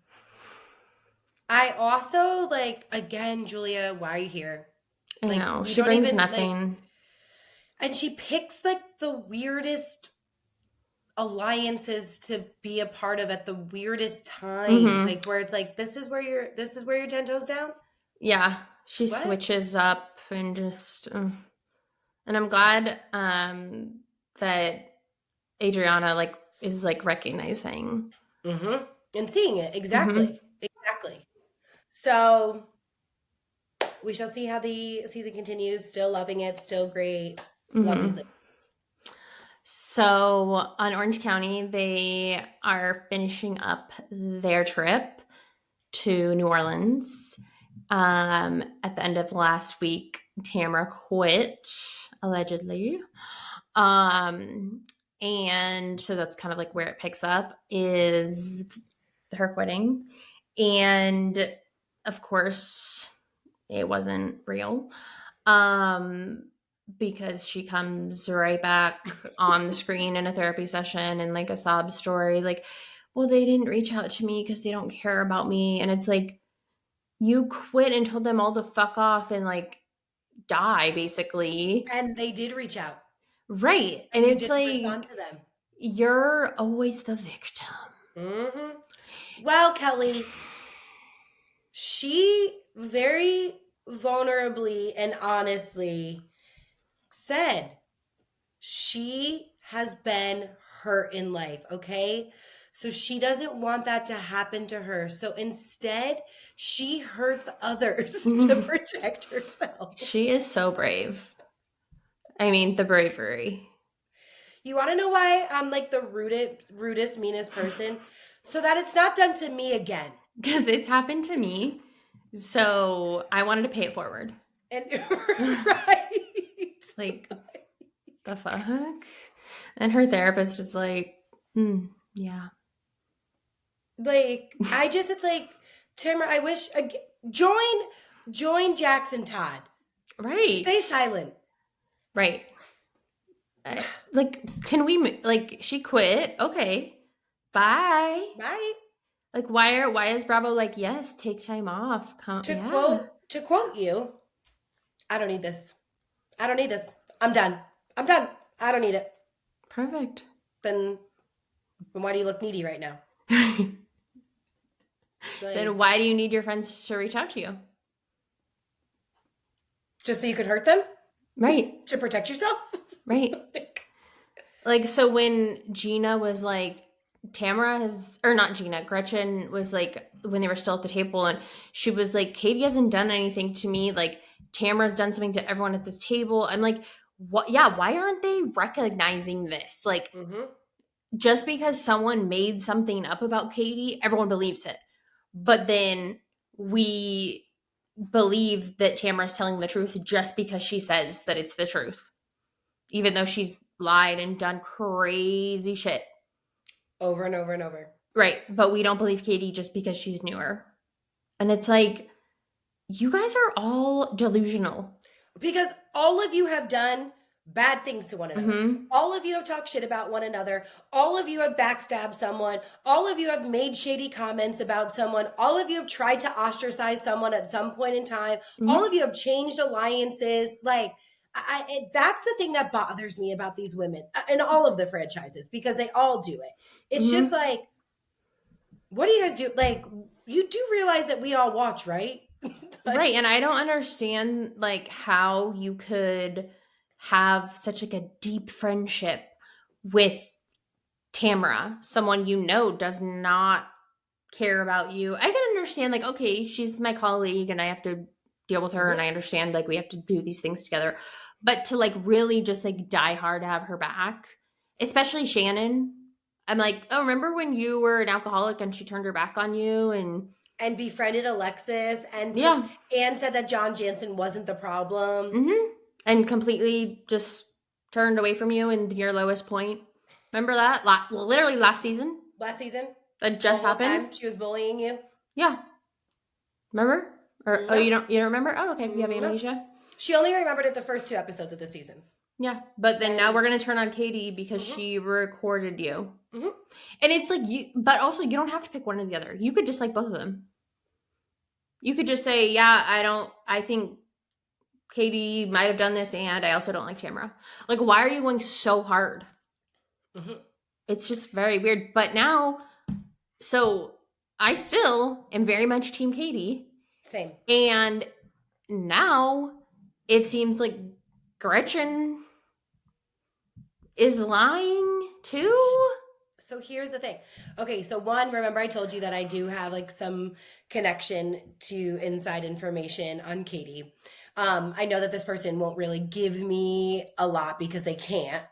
also like, again, Julia, why are you here? I Like, know. we She don't brings even nothing. and she picks like the weirdest alliances to be a part of at the weirdest times. Like where it's like, this is where your 10 toes down. Yeah. She What? switches up and just and I'm glad that Adriana like is like recognizing. And seeing it. Exactly. Exactly. So we shall see how the season continues. Still loving it. Still great. Love these ladies. So on Orange County, they are finishing up their trip to New Orleans. At the end of last week, Tamara quit, allegedly. And so that's kind of like where it picks up is her quitting. And of course, it wasn't real. Because she comes right back on the screen in a therapy session and like a sob story, like, well, they didn't reach out to me because they don't care about me. And it's like, you quit and told them all to fuck off and like die, basically. And they did reach out. Right. And you it's didn't like, respond to them. you're always the victim. Well, Kelly, she very vulnerably and honestly said she has been hurt in life, okay? So she doesn't want that to happen to her. So instead, she hurts others to protect herself. She is so brave. I mean, the bravery. You want to know why I'm like the rudest, meanest person? So that it's not done to me again. Because it's happened to me. So I wanted to pay it forward. And right. Like, the fuck? And her therapist is like, yeah. Like, it's like, Tamara, I wish, join Jackson Todd. Right. Stay silent. Right. Like, can we, like, she quit. Okay. Bye. Bye. Like, why is Bravo like, yes, take time off. To quote you, I don't need this. I don't need this. I'm done. I don't need it. Perfect. Then why do you look needy right now? Then why do you need your friends to reach out to you? Just so you could hurt them? Right. To protect yourself? Right. Like, so when Gina was like, Gretchen was like, when they were still at the table and she was like, Katie hasn't done anything to me. Like, Tamara's done something to everyone at this table. I'm like, what? Yeah, why aren't they recognizing this? Like, just because someone made something up about Katie, everyone believes it. But then we believe that Tamara's telling the truth just because she says that it's the truth, even though she's lied and done crazy shit over and over and over. Right. But we don't believe Katie just because she's newer. And it's like, you guys are all delusional. Because all of you have done bad things to one another. All of you have talked shit about one another. All of you have backstabbed someone. All of you have made shady comments about someone. All of you have tried to ostracize someone at some point in time. All of you have changed alliances. Like, that's the thing that bothers me about these women in all of the franchises, because they all do it. It's just like, what do you guys do? Like, you do realize that we all watch, right? Like, right. And I don't understand like how you could have such like a deep friendship with Tamara, someone you know does not care about you. I can understand like, okay, she's my colleague and I have to deal with her and I understand like we have to do these things together. But to like really just like die hard to have her back, especially Shannon. I'm like, oh, remember when you were an alcoholic and she turned her back on you and befriended Alexis and said that John Jansen wasn't the problem. And completely just turned away from you in your lowest point. Remember that? Literally last season. That just happened. Time she was bullying you. Yeah. Remember? Or you don't remember? Oh, okay. You have amnesia. She only remembered it the first 2 episodes of the season. Yeah, but then now we're going to turn on Katie because she recorded you. And it's like, but also you don't have to pick one or the other. You could just like both of them. You could just say, yeah, I think Katie might have done this and I also don't like Tamara. Like, why are you going so hard? It's just very weird. But now, so I still am very much Team Katie. Same. And now it seems like Gretchen is lying too. So here's the thing. Okay, so one, remember I told you that I do have like some connection to inside information on Katie. I know that this person won't really give me a lot because they can't,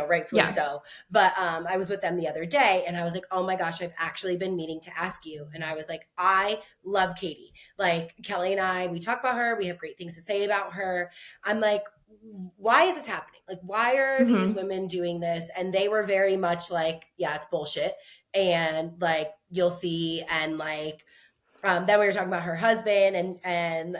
rightfully so. But I was with them the other day and I was like, oh my gosh, I've actually been meaning to ask you. And I was like, I love Katie. Like Kelly and I, we talk about her. We have great things to say about her. I'm like, why is this happening? Like, why are these women doing this? And they were very much like, yeah, it's bullshit. And like, you'll see. And like, then we were talking about her husband and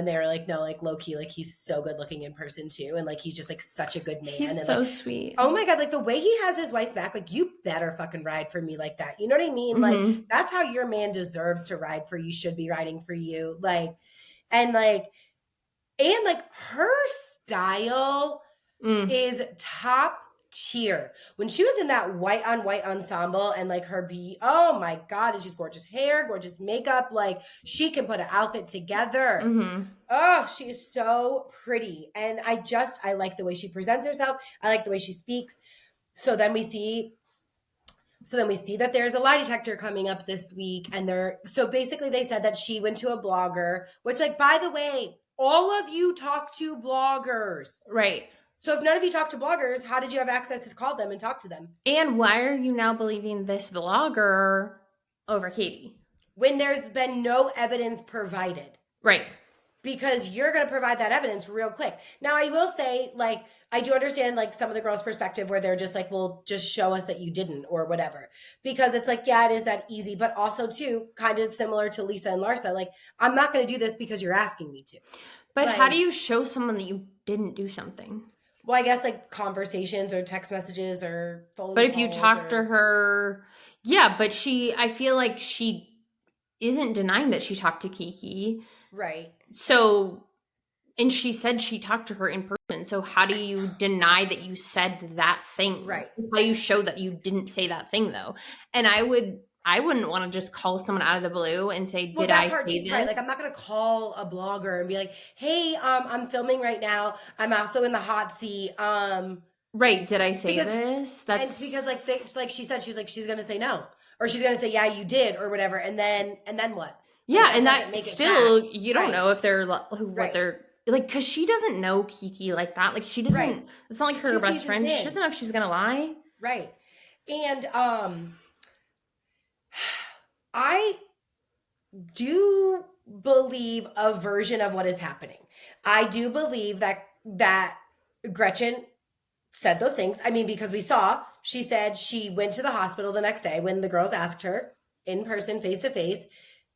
they were like, no, like low key, like he's so good looking in person too. And like, he's just like such a good man. He's and so like, sweet. Oh my God. Like the way he has his wife's back, like you better fucking ride for me like that. You know what I mean? Like that's how your man deserves to ride for you, should be riding for you. And her style is top tier. When she was in that white on white ensemble and like oh my God, and she's gorgeous hair, gorgeous makeup, like she can put an outfit together. Oh, she is so pretty. And I like the way she presents herself. I like the way she speaks. So then we see that there's a lie detector coming up this week. And so basically they said that she went to a blogger, which like, by the way, all of you talk to bloggers. Right. So if none of you talk to bloggers, how did you have access to call them and talk to them? And why are you now believing this blogger over Katie? When there's been no evidence provided. Right. Because you're going to provide that evidence real quick. Now, I will say, like, I do understand, like, some of the girls' perspective where they're just like, well, just show us that you didn't or whatever. Because it's like, yeah, it is that easy. But also, too, kind of similar to Lisa and Larsa, like, I'm not going to do this because you're asking me to. But how do you show someone that you didn't do something? Well, I guess, like, conversations or text messages or phone calls. But if you talk to her, yeah, but I feel like she isn't denying that she talked to Kiki. Right. So, and she said she talked to her in person. So how do you deny that you said that thing? Right. How do you show that you didn't say that thing though? And I wouldn't want to just call someone out of the blue and say, did I say this? Right. Like, I'm not going to call a blogger and be like, hey, I'm filming right now. I'm also in the hot seat. Right. Did I say this? That's because like she said, she was like, she's going to say no, or she's going to say, yeah, you did, or whatever. And then what? Yeah. And that still, you don't know if they're what they're like, cause she doesn't know Kiki like that. Like she doesn't, it's not like her best friend. She doesn't know if she's going to lie. Right. And, I do believe a version of what is happening. I do believe that Gretchen said those things. I mean, because she said she went to the hospital the next day when the girls asked her in person, face to face.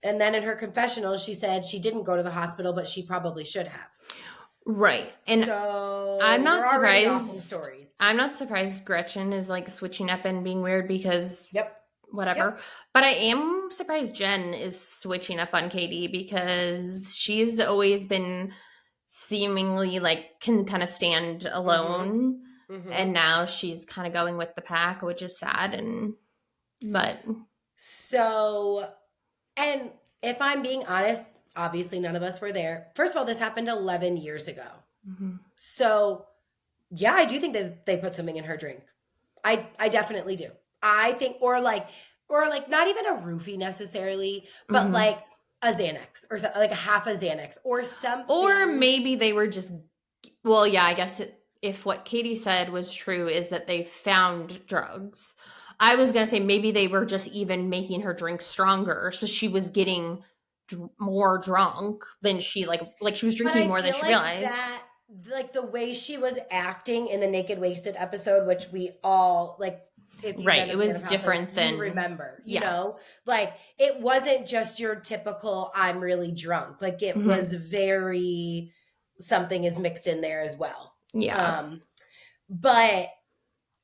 And then in her confessional, she said she didn't go to the hospital, but she probably should have. Right. And so I'm not surprised. I'm not surprised Gretchen is like switching up and being weird because whatever. Yep. But I am surprised Jen is switching up on Katie because she's always been seemingly like can kind of stand alone. And now she's kind of going with the pack, which is sad. And if I'm being honest, obviously none of us were there. First of all, this happened 11 years ago. So yeah, I do think that they put something in her drink. I definitely do. I think, or like not even a roofie necessarily, but like a Xanax or something, like a half a Xanax or something. Or maybe they were just, well, yeah, I guess if what Katie said was true is that they found drugs. I was going to say maybe they were just even making her drink stronger. So she was getting more drunk than she like she was drinking more than she realized. That, like the way she was acting in the Naked Wasted episode, which we all like, it was different than you remember, you know, like it wasn't just your typical I'm really drunk. Like it was very something is mixed in there as well. Yeah. But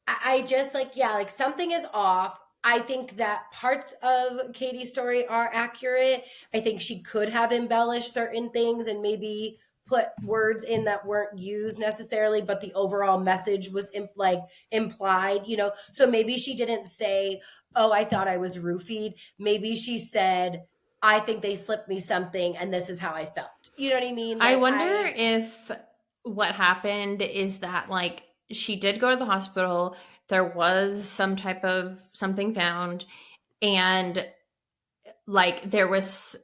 I just like, yeah, like something is off. I think that parts of Katie's story are accurate. I think she could have embellished certain things and maybe put words in that weren't used necessarily, but the overall message was implied, you know. So maybe she didn't say, "Oh, I thought I was roofied." Maybe she said, "I think they slipped me something, and this is how I felt." You know what I mean? I wonder if what happened is that, like, she did go to the hospital. There was some type of something found, and like there was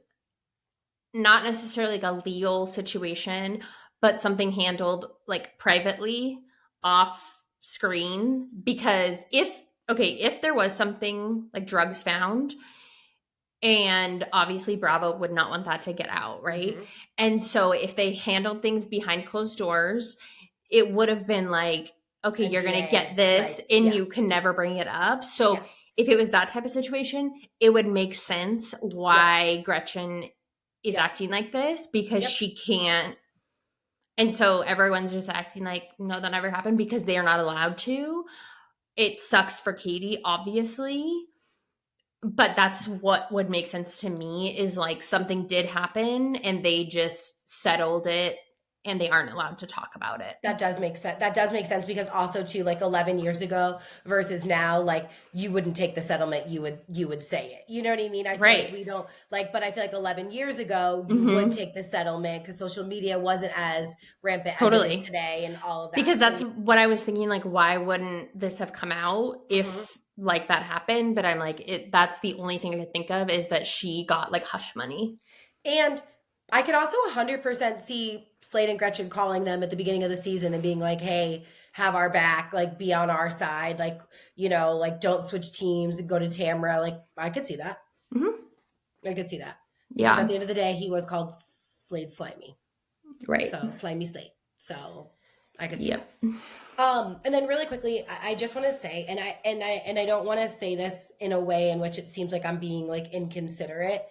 not necessarily like a legal situation, but something handled like privately off screen. Because if there was something like drugs found, and obviously Bravo would not want that to get out, right? Mhm. And so if they handled things behind closed doors, it would have been like, okay, you're going to get this right, and yeah. you can never bring it up. So Yeah. if it was that type of situation, it would make sense why Gretchen is Yep. acting like this, because Yep. she can't. And so everyone's just acting like, no, that never happened, because they are not allowed to. It sucks for Katie, obviously. But that's what would make sense to me, is like something did happen and they just settled it and they aren't allowed to talk about it. That does make sense. That does make sense, because also too, like 11 years ago versus now, like you wouldn't take the settlement, you would say it. You know what I mean? I feel Right. like we don't like, but I feel like 11 years ago you would take the settlement because social media wasn't as rampant as it is today and all of that. Because So, that's what I was thinking, like, why wouldn't this have come out if like that happened? But I'm like, that's the only thing I could think of, is that she got like hush money. And I could also 100% see Slade and Gretchen calling them at the beginning of the season and being like, hey, have our back, like be on our side, like, you know, like don't switch teams and go to Tamra. Like I could see that. I could see that. Because at the end of the day, he was called Slade Slimy. Right. So Slimy Slade. So I could see that. And then really quickly, I just want to say, and I don't want to say this in a way in which it seems like I'm being like inconsiderate,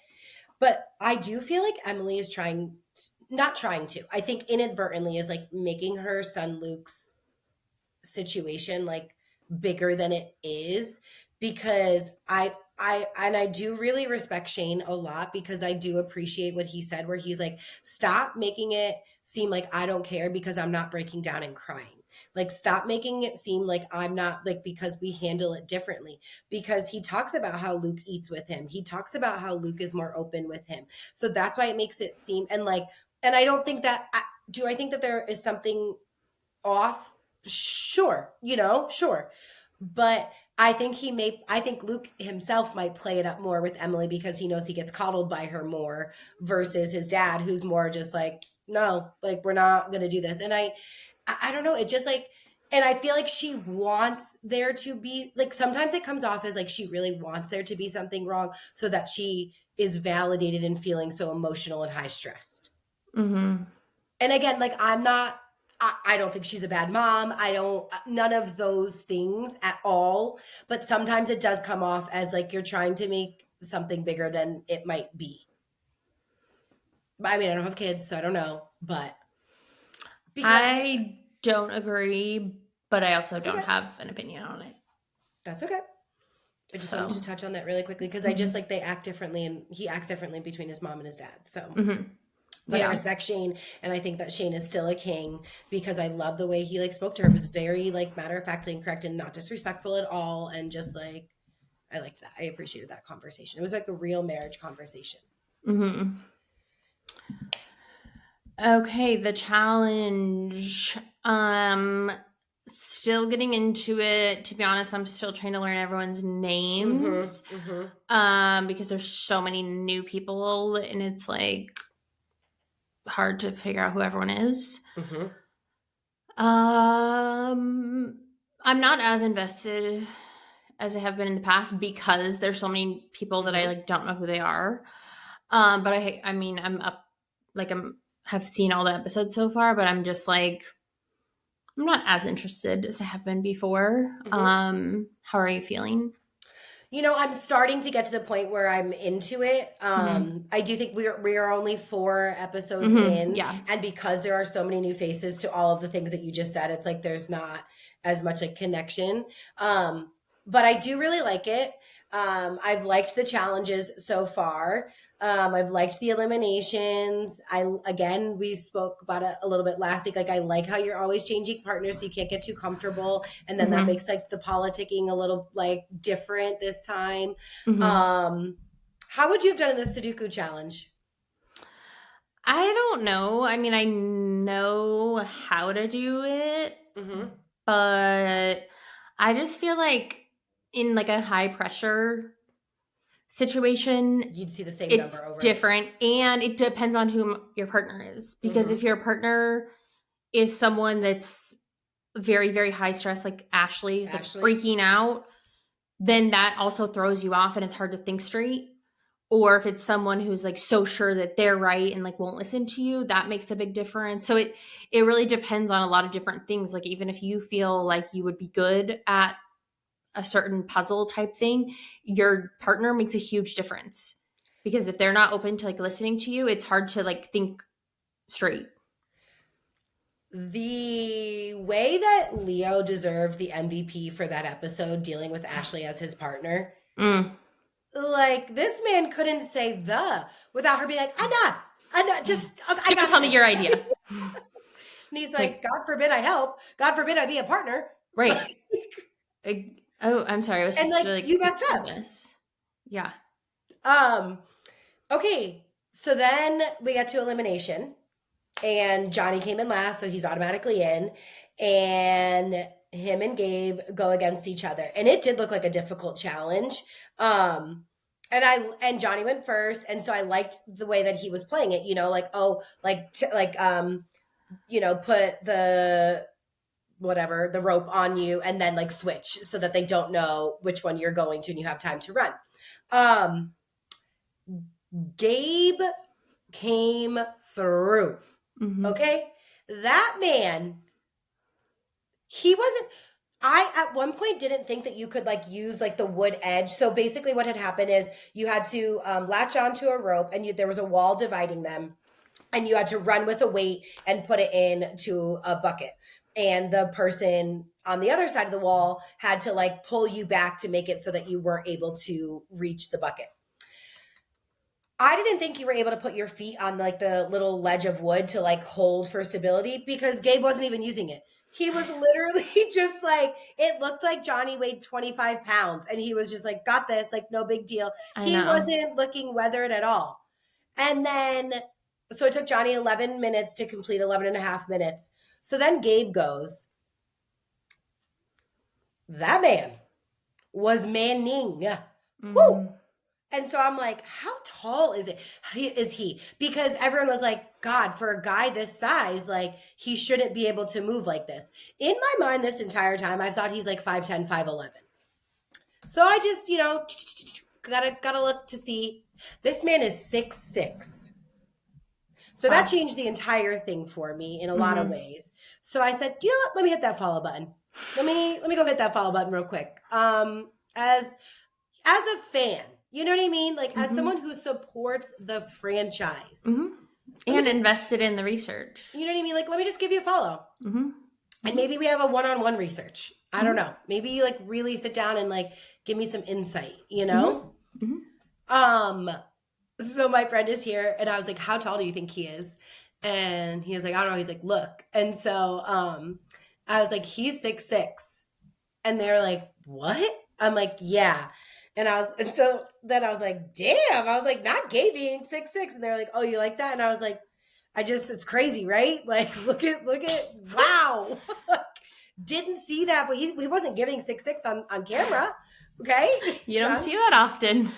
but I do feel like Emily is not trying to, I think inadvertently is like making her son Luke's situation like bigger than it is, because I do really respect Shane a lot, because I do appreciate what he said, where he's like, stop making it seem like I don't care because I'm not breaking down and crying. Like, stop making it seem like I'm not, like, because we handle it differently. Because he talks about how Luke eats with him. He talks about how Luke is more open with him. So that's why it makes it seem, and like, and I don't think that, do I think that there is something off? Sure, you know, sure. But I think Luke himself might play it up more with Emily, because he knows he gets coddled by her more, versus his dad, who's more just like, no, like we're not going to do this. And I don't know. It just like, and I feel like she wants there to be, like, sometimes it comes off as like she really wants there to be something wrong so that she is validated in feeling so emotional and high stressed. And again, like, I don't think she's a bad mom. None of those things at all. But sometimes it does come off as like you're trying to make something bigger than it might be. I mean, I don't have kids, so I don't know. But I don't agree, but I also don't okay. have an opinion on it. That's okay. I just wanted to touch on that really quickly, because I just like, they act differently, and he acts differently between his mom and his dad. So, but I respect Shane, and I think that Shane is still a king, because I love the way he like spoke to her. It was very like matter of factly and correct and not disrespectful at all, and just like, I liked that. I appreciated that conversation. It was like a real marriage conversation. Okay, the challenge. Still getting into it. To be honest, I'm still trying to learn everyone's names. Because there's so many new people, and it's like hard to figure out who everyone is. I'm not as invested as I have been in the past, because there's so many people that I like don't know who they are. But I mean, I'm up, like have seen all the episodes so far, but I'm just like, I'm not as interested as I have been before. How are you feeling? I'm starting to get to the point where I'm into it. I do think we are only 4 episodes in. Yeah. And because there are so many new faces to all of the things that you just said, it's like there's not as much like connection. But I do really like it. I've liked the challenges so far. I've liked the eliminations. We spoke about it a little bit last week. Like, I like how you're always changing partners so you can't get too comfortable. And then that makes like the politicking a little like different this time. How would you have done in the Sudoku challenge? I don't know. I mean, I know how to do it, but I just feel like in like a high pressure situation, You'd see the same it's number over. different, and it depends on whom your partner is. Because if your partner is someone that's very, very high stress, like Ashley's, like freaking out, then that also throws you off and it's hard to think straight. Or if it's someone who's like so sure that they're right and like won't listen to you, that makes a big difference. So it really depends on a lot of different things. Like, even if you feel like you would be good at a certain puzzle type thing, your partner makes a huge difference, because if they're not open to like listening to you, it's hard to like think straight. The way that Leo deserved the MVP for that episode, dealing with Ashley as his partner, like, this man couldn't say the without her being like, I'm not, just, I gotta tell me your idea. And he's like, God forbid I help. God forbid I be a partner. Right. Oh, I'm sorry. I was just like you messed up. Yeah. Okay. So then we got to elimination, and Johnny came in last, so he's automatically in. And him and Gabe go against each other, and it did look like a difficult challenge. And Johnny went first, and so I liked the way that he was playing it. Put the rope on you, and then like switch so that they don't know which one you're going to, and you have time to run. Gabe came through. Okay, that man, he wasn't. I at one point didn't think that you could like use like the wood edge. So basically what had happened is you had to latch onto a rope, and there was a wall dividing them, and you had to run with a weight and put it into a bucket. And the person on the other side of the wall had to like pull you back to make it so that you were able to reach the bucket. I didn't think you were able to put your feet on like the little ledge of wood to like hold for stability, because Gabe wasn't even using it. He was literally just like, it looked like Johnny weighed 25 pounds, and he was just like, got this, like no big deal. He wasn't looking weathered at all. And then, so it took Johnny 11 minutes to complete 11 and a half minutes. So then Gabe goes. That man was manning. Woo! And so I'm like, how tall is he? Because everyone was like, God, for a guy this size, like he shouldn't be able to move like this. In my mind, this entire time, I thought he's like 5'10", 5'11". So I just, gotta look to see. This man is 6'6". So that changed the entire thing for me in a lot of ways. So I said, you know what? Let me hit that follow button. Let me go hit that follow button real quick. As a fan, you know what I mean? Like as someone who supports the franchise. And invested in the research. You know what I mean? Like, let me just give you a follow. And maybe we have a one-on-one research. I don't know. Maybe you like really sit down and like give me some insight, you know? So my friend is here, and I was like, how tall do you think he is? And he was like, I don't know. He's like, look. And so I was like, he's 6'6". And they're like, what? I'm like, yeah. And so then I was like, damn. I was like, not Gabe being 6'6". And they're like, oh, you like that? And I was like, it's crazy, right? Like, look at, wow. Didn't see that, but he wasn't giving 6'6" on camera. Okay. You don't see that often.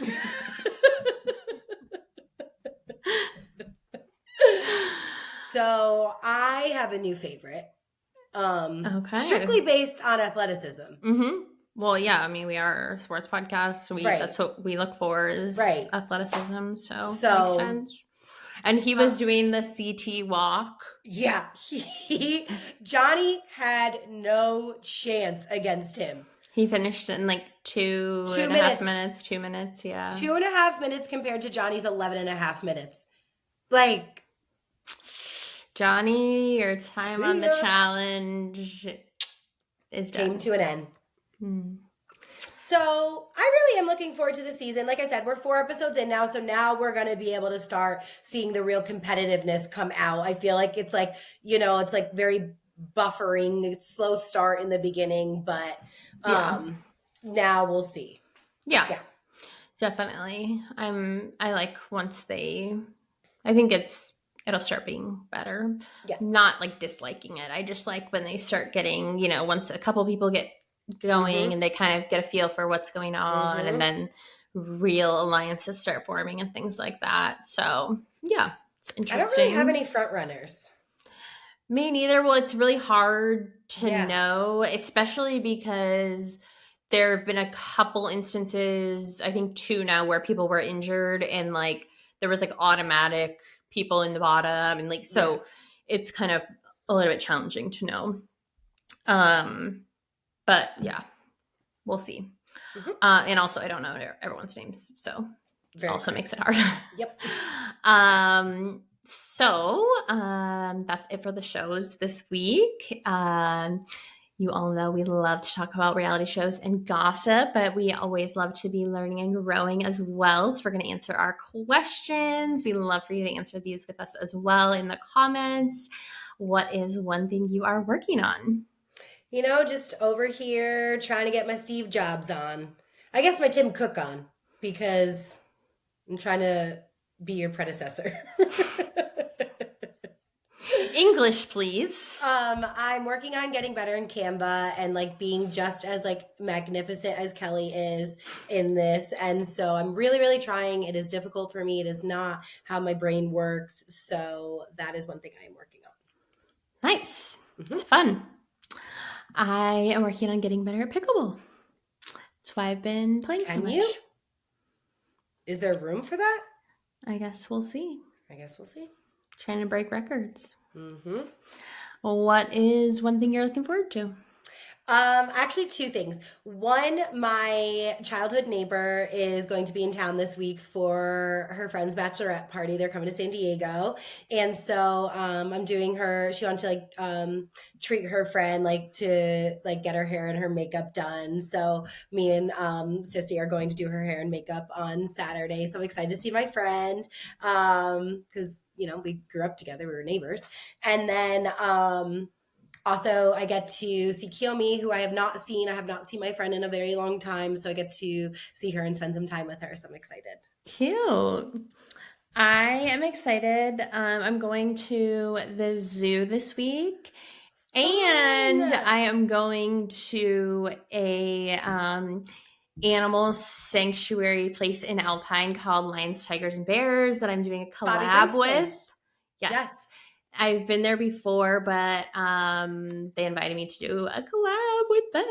So I have a new favorite. Strictly based on athleticism. Well, yeah, I mean, we are a sports podcast, so that's what we look for is athleticism. So makes sense. And he was doing the CT walk. Yeah, Johnny had no chance against him. He finished in like 2.5 minutes, 2 minutes, yeah. 2.5 minutes compared to Johnny's 11.5 minutes. Like, Johnny, your time on the challenge is done. Came to an end. So I really am looking forward to the season. Like I said, we're 4 episodes in now. So now we're going to be able to start seeing the real competitiveness come out. I feel like it's like, it's like very buffering. It's slow start in the beginning, but now we'll see. Yeah. Definitely. I like once I think it'll start being better. Yeah. Not like disliking it. I just like when they start getting, once a couple people get going and they kind of get a feel for what's going on and then real alliances start forming and things like that. So yeah, it's interesting. I don't really have any front runners. Me neither. Well, it's really hard to know, especially because there have been a couple instances, I think 2 now, where people were injured and like there was like automatic people in the bottom and like it's kind of a little bit challenging to know. But yeah, we'll see. And also I don't know everyone's names, so it also makes it hard. Yep. So that's it for the shows this week. You all know we love to talk about reality shows and gossip, but we always love to be learning and growing as well. So we're going to answer our questions. We love for you to answer these with us as well in the comments. What is one thing you are working on? Just over here trying to get my Steve Jobs on. I guess my Tim Cook on, because I'm trying to be your predecessor. English, please. I'm working on getting better in Canva and like being just as like magnificent as Kelly is in this. And so I'm really, really trying. It is difficult for me. It is not how my brain works. So that is one thing I am working on. Nice. It's fun. I am working on getting better at pickleball. That's why I've been playing so much. Can you? Is there room for that? I guess we'll see. Trying to break records. What is one thing you're looking forward to? Actually 2 things. One, my childhood neighbor is going to be in town this week for her friend's bachelorette party. They're coming to San Diego. And so, I'm doing she wants to treat her friend, to get her hair and her makeup done. So me and, Sissy are going to do her hair and makeup on Saturday. So I'm excited to see my friend. 'Cause we grew up together. We were neighbors. And then, also, I get to see Kiyomi, who I have not seen. I have not seen my friend in a very long time. So I get to see her and spend some time with her. So I'm excited. Cute. I am excited. I'm going to the zoo this week. And I am going to a animal sanctuary place in Alpine called Lions, Tigers, and Bears that I'm doing a collab with. Yes. I've been there before, but they invited me to do a collab with them.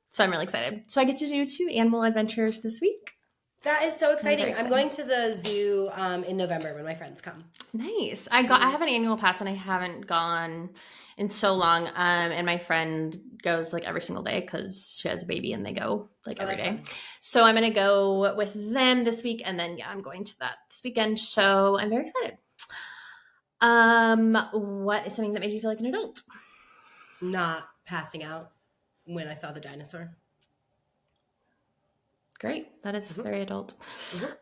So I'm really excited. So I get to do 2 animal adventures this week. That is so exciting. I'm going to the zoo in November when my friends come. Nice. I have an annual pass and I haven't gone in so long. And my friend goes every single day because she has a baby and they go every day. Fun. So I'm going to go with them this week. And then, I'm going to that this weekend. So I'm very excited. What is something that made you feel like an adult? Not passing out when I saw the dinosaur. Great. That is very adult.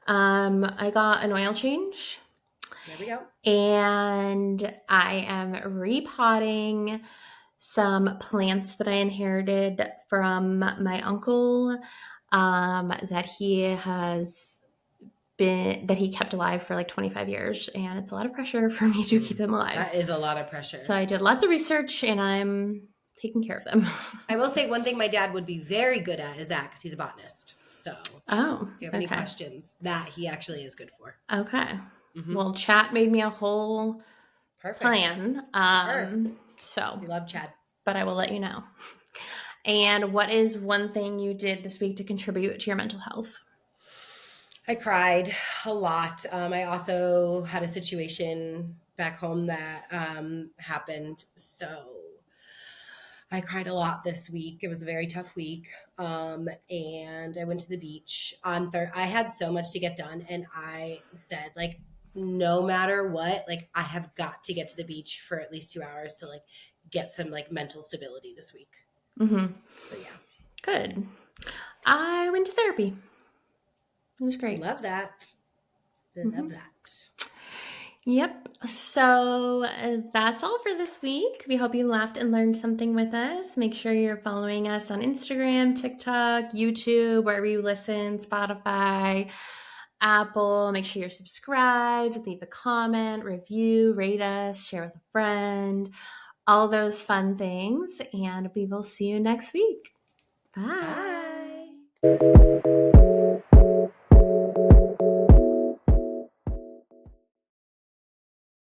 I got an oil change. There we go. And I am repotting some plants that I inherited from my uncle, that he kept alive for 25 years, and it's a lot of pressure for me to keep them alive. That is a lot of pressure. So I did lots of research and I'm taking care of them. I will say one thing my dad would be very good at is that, because he's a botanist. So if you have any questions, that he actually is good for. Okay. Well, chat made me a whole plan. So we love Chad. But I will let you know. And what is one thing you did this week to contribute to your mental health? I cried a lot. I also had a situation back home that happened. So I cried a lot this week. It was a very tough week. And I went to the beach on I had so much to get done, and I said, like, no matter what, like, I have got to get to the beach for at least 2 hours to like get some like mental stability this week. Mm-hmm. So yeah. Good. I went to therapy. It was great. Love that. Love that. Yep. So that's all for this week. We hope you laughed and learned something with us. Make sure you're following us on Instagram, TikTok, YouTube, wherever you listen, Spotify, Apple. Make sure you're subscribed, leave a comment, review, rate us, share with a friend, all those fun things. And we will see you next week. Bye. Bye.